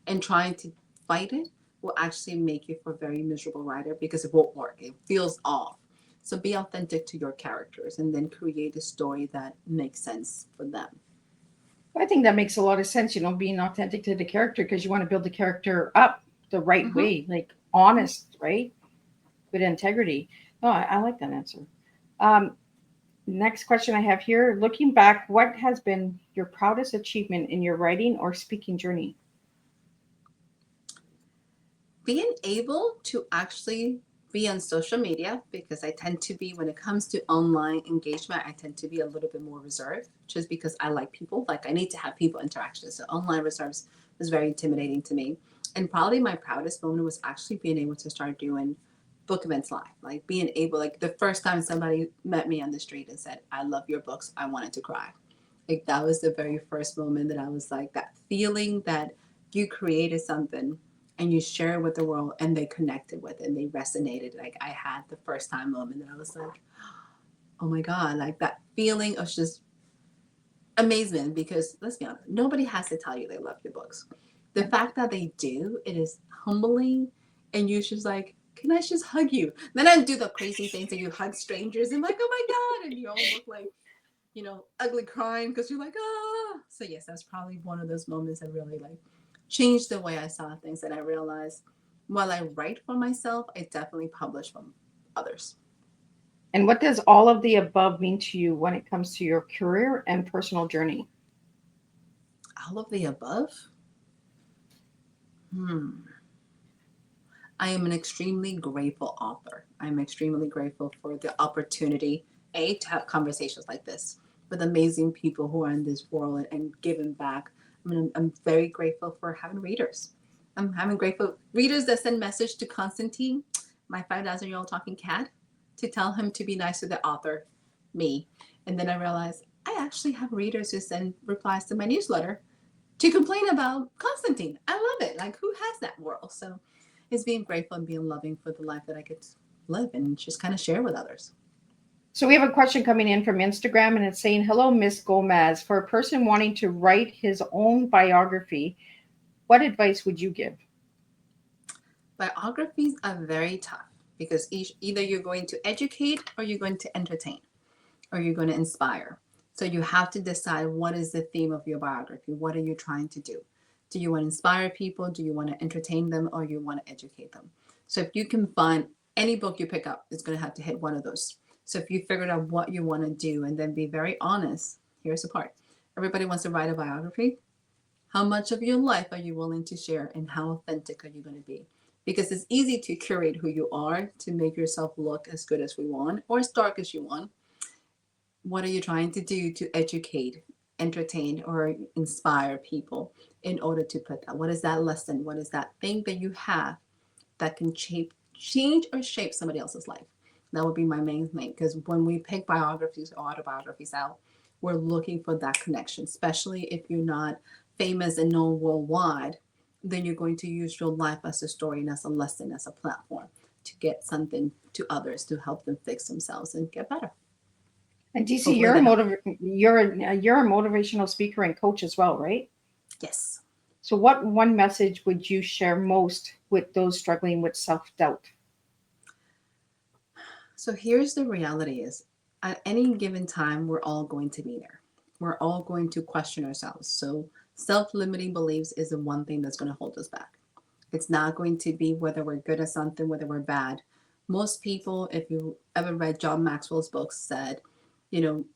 And trying to fight it will actually make you for a very miserable writer because it won't work. It feels off. So be authentic to your characters and then create a story that makes sense for them. I think that makes a lot of sense, being authentic to the character, because you want to build the character up the right way, like honest, right? With integrity. Oh, I like that answer. Next question I have here. Looking back, what has been your proudest achievement in your writing or speaking journey? Being able to actually be on social media, because I tend to be, when it comes to online engagement, I tend to be a little bit more reserved, just because I like people. I need to have people interaction. So online reserves was very intimidating to me. And probably my proudest moment was actually being able to start doing book events live. Being able, the first time somebody met me on the street and said, I love your books, I wanted to cry. That was the very first moment that I was that feeling that you created something and you share it with the world and they connected with it and they resonated. Like I had the first time moment that I was like, oh my God, like that feeling of just amazement, because let's be honest, nobody has to tell you they love your books. The fact that they do, it is humbling, and you just like, can I just hug you? Then I do the crazy things that you hug strangers and like, oh my God, and you all look like, ugly crying because you're like, ah. So yes, that's probably one of those moments that really like changed the way I saw things, and I realized while I write for myself, I definitely publish from others. And what does all of the above mean to you when it comes to your career and personal journey? All of the above. I am an extremely grateful author. I'm extremely grateful for the opportunity, to have conversations like this with amazing people who are in this world and giving back. I mean, I'm very grateful for having readers. I'm having grateful readers that send message to Constantine, my 5,000-year-old talking cat, to tell him to be nice to the author, me. And then I realized I actually have readers who send replies to my newsletter to complain about Constantine. I love it. Like, who has that world? So it's being grateful and being loving for the life that I get to live and just kind of share with others. So we have a question coming in from Instagram, and it's saying, hello, Miss Gomez. For a person wanting to write his own biography, what advice would you give? Biographies are very tough because either you're going to educate or you're going to entertain or you're going to inspire. So you have to decide, what is the theme of your biography? What are you trying to do? Do you want to inspire people? Do you want to entertain them, or you want to educate them? So if you can find any book you pick up, it's going to have to hit one of those. So if you figured out what you want to do and then be very honest, here's the part. Everybody wants to write a biography. How much of your life are you willing to share, and how authentic are you going to be? Because it's easy to curate who you are to make yourself look as good as we want or as dark as you want. What are you trying to do to educate, entertain, or inspire people in order to put that? What is that lesson? What is that thing that you have that can change or shape somebody else's life? That would be my main thing, because when we pick biographies or autobiographies out, we're looking for that connection, especially if you're not famous and known worldwide. Then you're going to use your life as a story and as a lesson, as a platform to get something to others to help them fix themselves and get better. And DC, Hopefully you're that you're a motivational speaker and coach as well, right? Yes. So what one message would you share most with those struggling with self-doubt? So here's the reality is, at any given time, we're all going to be there. We're all going to question ourselves. So self-limiting beliefs is the one thing that's going to hold us back. It's not going to be whether we're good at something, whether we're bad. Most people, if you ever read John Maxwell's books, said,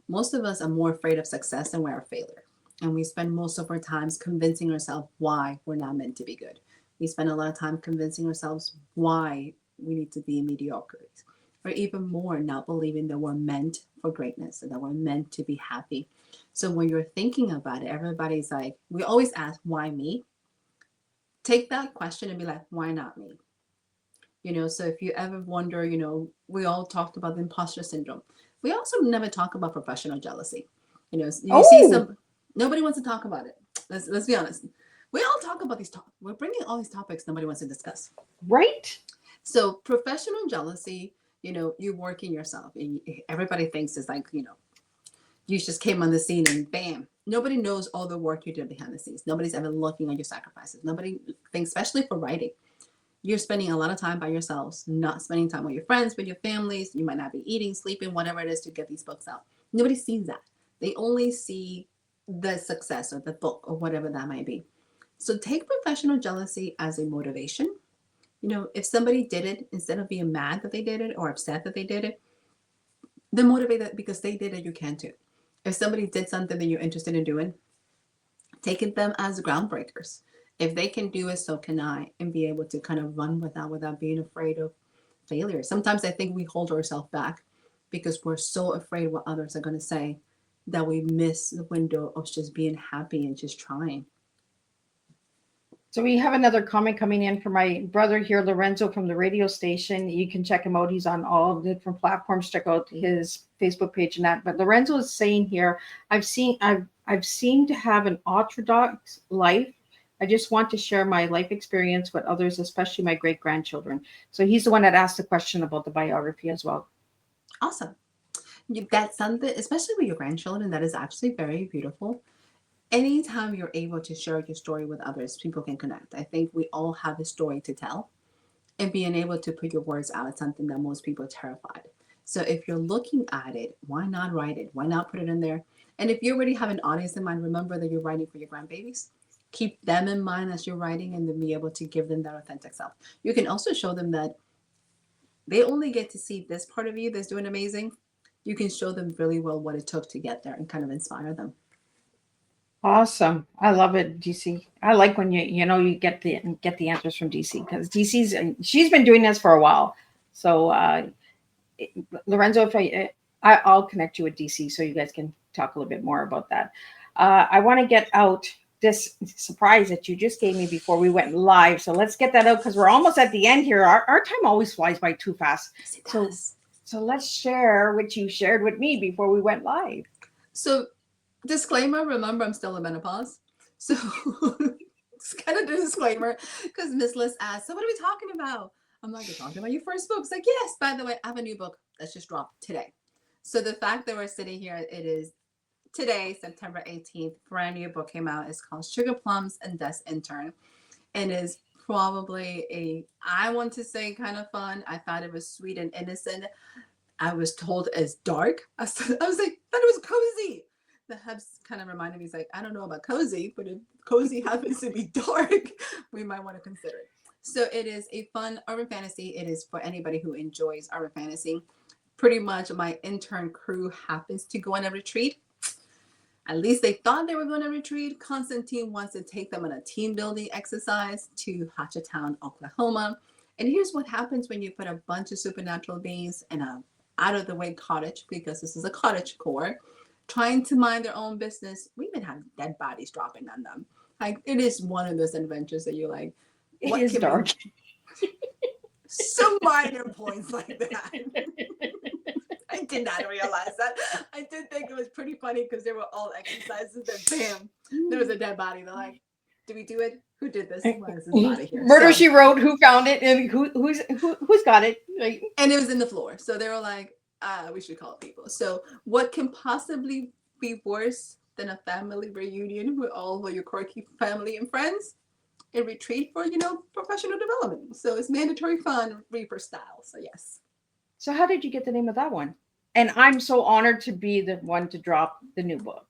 most of us are more afraid of success than we're of failure. And we spend most of our times convincing ourselves why we're not meant to be good. We spend a lot of time convincing ourselves why we need to be mediocre, or even more, not believing that we're meant for greatness and that we're meant to be happy. So when you're thinking about it, everybody's like, we always ask, why me? Take that question and be like, why not me? So if you ever wonder, we all talked about the imposter syndrome. We also never talk about professional jealousy. You see nobody wants to talk about it. Let's be honest. We all talk about these topics. We're bringing all these topics nobody wants to discuss. Right. So professional jealousy, you working yourself, and everybody thinks it's like, you just came on the scene and bam. Nobody knows all the work you did behind the scenes. Nobody's ever looking at your sacrifices. Nobody thinks, especially for writing, you're spending a lot of time by yourselves, not spending time with your friends, with your families. You might not be eating, sleeping, whatever it is to get these books out. Nobody sees that. They only see the success or the book or whatever that might be. So take professional jealousy as a motivation. If somebody did it, instead of being mad that they did it or upset that they did it, then motivate that because they did it, you can too. If somebody did something that you're interested in doing, take them as groundbreakers. If they can do it, so can I, and be able to kind of run without being afraid of failure. Sometimes I think we hold ourselves back because we're so afraid what others are going to say that we miss the window of just being happy and just trying. So we have another comment coming in from my brother here, Lorenzo, from the radio station. You can check him out. He's on all the different platforms. Check out his Facebook page and that. But Lorenzo is saying here, I've seemed to have an orthodox life, I just want to share my life experience with others, especially my great grandchildren. So he's the one that asked the question about the biography as well. Awesome. That's something, especially with your grandchildren, that is actually very beautiful. Anytime you're able to share your story with others, people can connect. I think we all have a story to tell, and being able to put your words out is something that most people are terrified. So if you're looking at it, why not write it? Why not put it in there? And if you already have an audience in mind, remember that you're writing for your grandbabies. Keep them in mind as you're writing, and then be able to give them that authentic self. You can also show them that they only get to see this part of you that's doing amazing. You can show them really well what it took to get there and kind of inspire them. Awesome. I love it, DC. I like when you get the answers from DC, because she's been doing this for a while. So Lorenzo, if I'll connect you with DC so you guys can talk a little bit more about that. I want to get out this surprise that you just gave me before we went live. So let's get that out, because we're almost at the end here. Our time always flies by too fast. Yes, it So does. so let's share what you shared with me before we went live. So, disclaimer, remember I'm still in menopause. So, it's kind of the disclaimer, because Miss Liz asked, so what are we talking about? I'm like, we're talking about your first book. It's like, yes, by the way, I have a new book that's just dropped today. So the fact that we're sitting here, it is today, September 18th, brand new book came out. It's called Sugar Plums and Desk Intern, and is probably I want to say kind of fun. I thought it was sweet and innocent. I was told it's dark. I was like, that was cozy. The Hebs kind of reminded me, he's like, I don't know about cozy, but if cozy happens to be dark, we might want to consider it. So it is a fun urban fantasy. It is for anybody who enjoys urban fantasy. Pretty much my intern crew happens to go on a retreat. At least they thought they were going to retreat. Constantine wants to take them on a team building exercise to Hatchetown, Oklahoma. And here's what happens when you put a bunch of supernatural beings in a out of the way cottage, because this is a cottage core, trying to mind their own business. We even have dead bodies dropping on them. Like, it is one of those adventures that you're like, It is dark. Some minor points like that. I did not realize that. I did think it was pretty funny because they were all exercises, and bam, there was a dead body. They're like, "Do we do it? Who did this? Why is this body here?" Murder, So, She Wrote. Who found it, and who's got it? Like, and it was in the floor. So they were like, we should call people. So what can possibly be worse than a family reunion with all of your quirky family and friends? A retreat for, professional development. So it's mandatory fun, Reaper style. So yes. so how did you get the name of that one? And I'm so honored to be the one to drop the new book.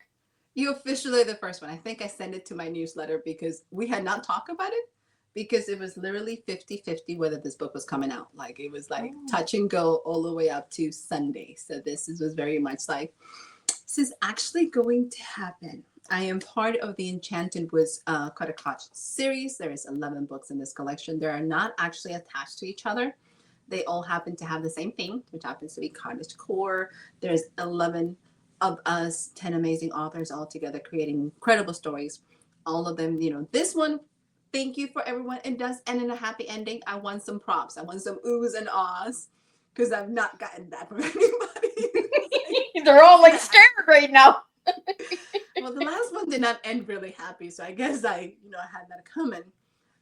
You officially the first one. I think I sent it to my newsletter because we had not talked about it, because it was literally 50-50 whether this book was coming out. Like, it was like touch and go all the way up to Sunday. So was very much like, this is actually going to happen. I am part of the Enchanted Woods Cutter Clutch series. There is 11 books in this collection. They are not actually attached to each other. They all happen to have the same theme, which happens to be cottage core. There's 11 of us, 10 amazing authors all together creating incredible stories. All of them, this one, thank you for everyone. It does end in a happy ending. I want some props. I want some oohs and ahs, because I've not gotten that from anybody. They're all like scared right now. Well, the last one did not end really happy, so I guess I had that coming.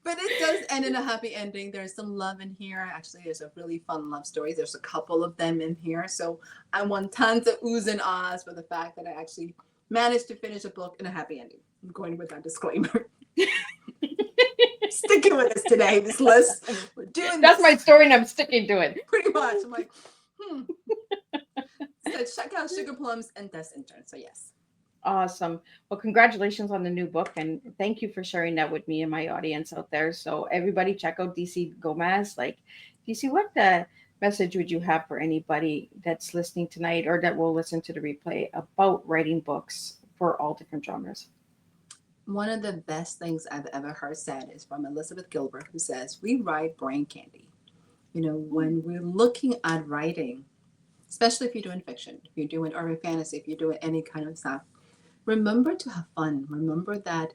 But it does end in a happy ending. There's some love in here. Actually, there's a really fun love story. There's a couple of them in here. So I want tons of oohs and ahs for the fact that I actually managed to finish a book in a happy ending. I'm going with that disclaimer. Sticking with us today, Miss Liz. We're doing That's this. my story, and I'm sticking to it. Pretty much. I'm like, So check out Sugar Plums and Desk Intern. So yes. Awesome. Well, congratulations on the new book, and thank you for sharing that with me and my audience out there. So everybody check out DC Gomez. Like, DC, what message would you have for anybody that's listening tonight or that will listen to the replay about writing books for all different genres? One of the best things I've ever heard said is from Elizabeth Gilbert, who says, we write brain candy. When we're looking at writing, especially if you're doing fiction, if you're doing urban fantasy, if you're doing any kind of stuff, remember to have fun. Remember that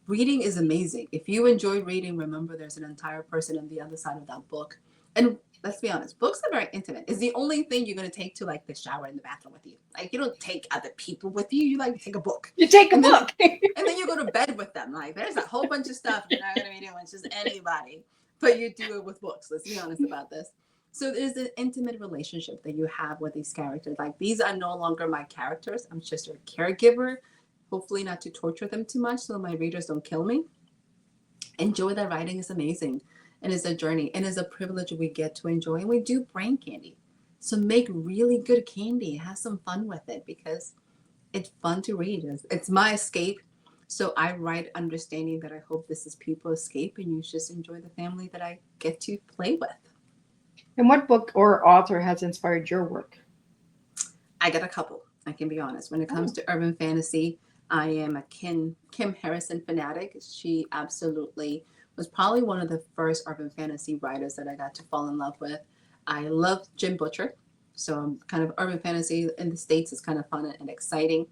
reading is amazing. If you enjoy reading, remember there's an entire person on the other side of that book. And Let's be honest. Books are very intimate. It's the only thing you're going to take to like the shower in the bathroom with you. Like you don't take other people with you. You like take a book. You take a And then- book. And then you go to bed with them. Like there's a whole bunch of stuff you're not going to be doing. It's just anybody. But you do it with books. Let's be honest about this. So there's an intimate relationship that you have with these characters. Like these are no longer my characters. I'm just a caregiver. Hopefully not to torture them too much so my readers don't kill me. Enjoy that writing is amazing. And it's a journey. And it's a privilege we get to enjoy. And we do brain candy. So make really good candy. Have some fun with it because it's fun to read. It's my escape. So I write understanding that I hope this is people's escape and you just enjoy the family that I get to play with. And what book or author has inspired your work? I got a couple. I can be honest. When it comes to urban fantasy, I am a Kim Harrison fanatic. She absolutely was probably one of the first urban fantasy writers that I got to fall in love with. I love Jim Butcher. So I'm kind of urban fantasy in the States is kind of fun and exciting.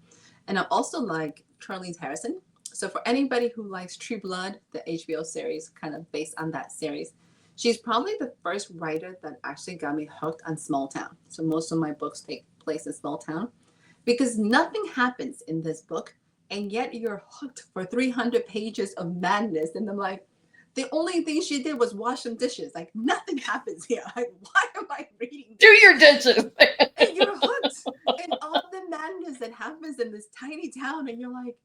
And I also like Charlize Harrison. So for anybody who likes True Blood, the HBO series, kind of based on that series, she's probably the first writer that actually got me hooked on small town. So most of my books take place in small town because nothing happens in this book. And yet you're hooked for 300 pages of madness. And I'm like, the only thing she did was wash some dishes. Like nothing happens here. Like, why am I reading this? Do your dishes. And you're hooked. And all the madness that happens in this tiny town. And you're like,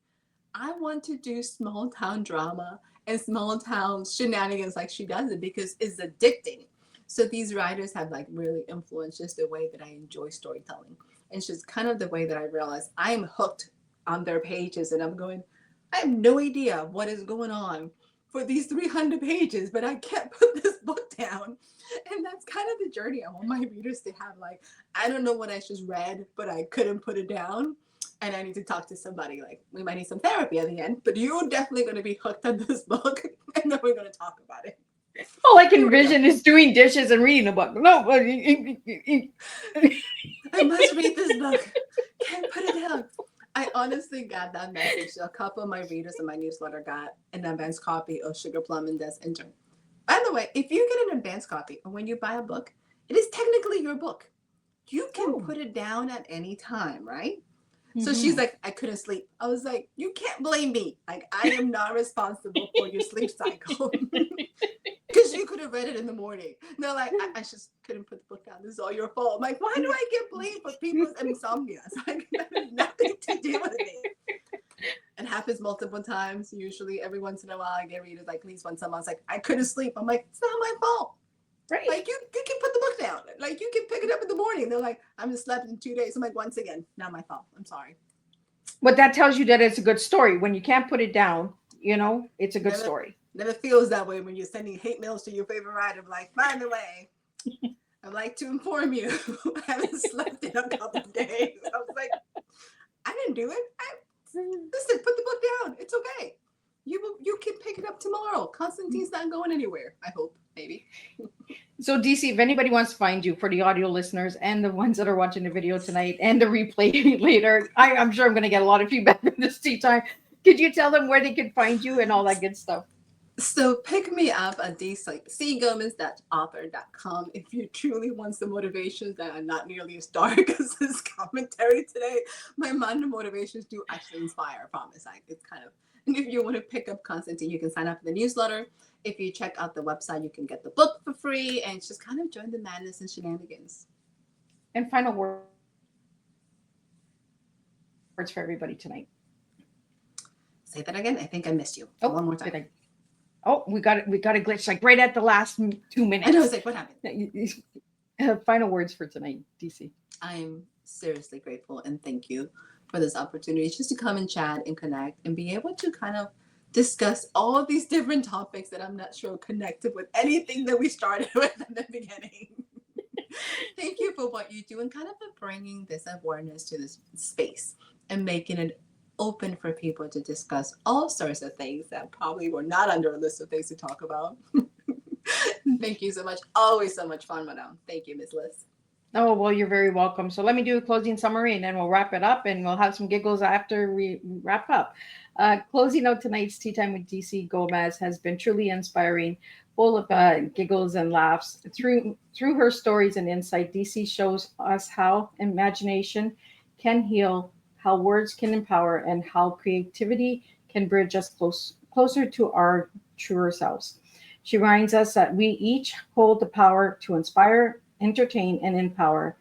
I want to do small town drama and small town shenanigans like she does it because it's addicting. So these writers have like really influenced just the way that I enjoy storytelling. And it's just kind of the way that I realize I am hooked on their pages and I'm going, I have no idea what is going on for these 300 pages, but I can't put this book down. And that's kind of the journey I want my readers to have. Like, I don't know what I just read, but I couldn't put it down. And I need to talk to somebody. Like, we might need some therapy at the end, but you're definitely going to be hooked on this book. And then we're going to talk about it. All I can envision is doing dishes and reading a book. No, I must read this book. Can't put it down. I honestly got that message. A couple of my readers in my newsletter got an advanced copy of Sugar Plum and Des Intern. By the way, if you get an advanced copy or when you buy a book, it is technically your book. You can put it down at any time, right? So she's like, I couldn't sleep. I was like, you can't blame me. Like, I am not responsible for your sleep cycle. Because you could have read it in the morning. No, like, I just couldn't put the book down. This is all your fault. I'm like, why do I get blamed for people's insomnia? It's like, that has nothing to do with it. It happens multiple times. Usually every once in a while, I get readers like, at least once a month, like, I couldn't sleep. I'm like, it's not my fault. right. Like, you can put the book down. Like, you can pick it up in the morning. They're like, I haven't slept in 2 days. I'm like, once again, not my fault. I'm sorry. But that tells you that it's a good story. When you can't put it down, you know, it's a good story. Never feels that way when you're sending hate mails to your favorite writer. Like, by the way, I'd like to inform you, I haven't slept in a couple of days. I was like, I didn't do it. Listen, put the book down. It's okay. You can pick it up tomorrow. Constantine's not going anywhere. I hope, maybe. So DC, if anybody wants to find you, for the audio listeners and the ones that are watching the video tonight and the replay later, I'm sure I'm going to get a lot of feedback from this tea time. Could you tell them where they can find you and all that good stuff? So pick me up at cgomez.author.com if you truly want some motivations that are not nearly as dark as this commentary today. My minor motivations do actually inspire, I promise. It's kind of, and if you want to pick up Constantine, you can sign up for the newsletter. If you check out the website, you can get the book for free and just kind of join the madness and shenanigans. And final words for everybody tonight. Say that again. I think I missed you. Oh, one more time. We got a glitch like right at the last 2 minutes. I know. I was like, what happened? Final words for tonight, DC. I'm seriously grateful and thank you for this opportunity just to come and chat and connect and be able to kind of discuss all of these different topics that I'm not sure connected with anything that we started with in the beginning. Thank you for what you do and kind of for bringing this awareness to this space and making it open for people to discuss all sorts of things that probably were not under a list of things to talk about. Thank you so much. Always so much fun, madam. Thank you, Miss Liz. Oh, well, you're very welcome. So let me do a closing summary and then we'll wrap it up and we'll have some giggles after we wrap up. Closing out tonight's Tea Time with DC Gomez has been truly inspiring. full of giggles and laughs. Through her stories and insight, DC shows us how imagination can heal, how words can empower, and how creativity can bridge us closer to our truer selves. She reminds us that we each hold the power to inspire, entertain, and empower,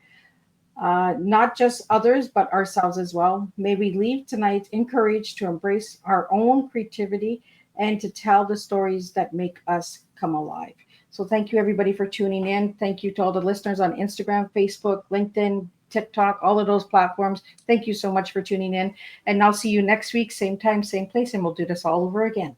not just others, but ourselves as well. May we leave tonight encouraged to embrace our own creativity and to tell the stories that make us come alive. So, thank you everybody for tuning in. Thank you to all the listeners on Instagram, Facebook, LinkedIn, TikTok, all of those platforms. Thank you so much for tuning in. And I'll see you next week, same time, same place, and we'll do this all over again.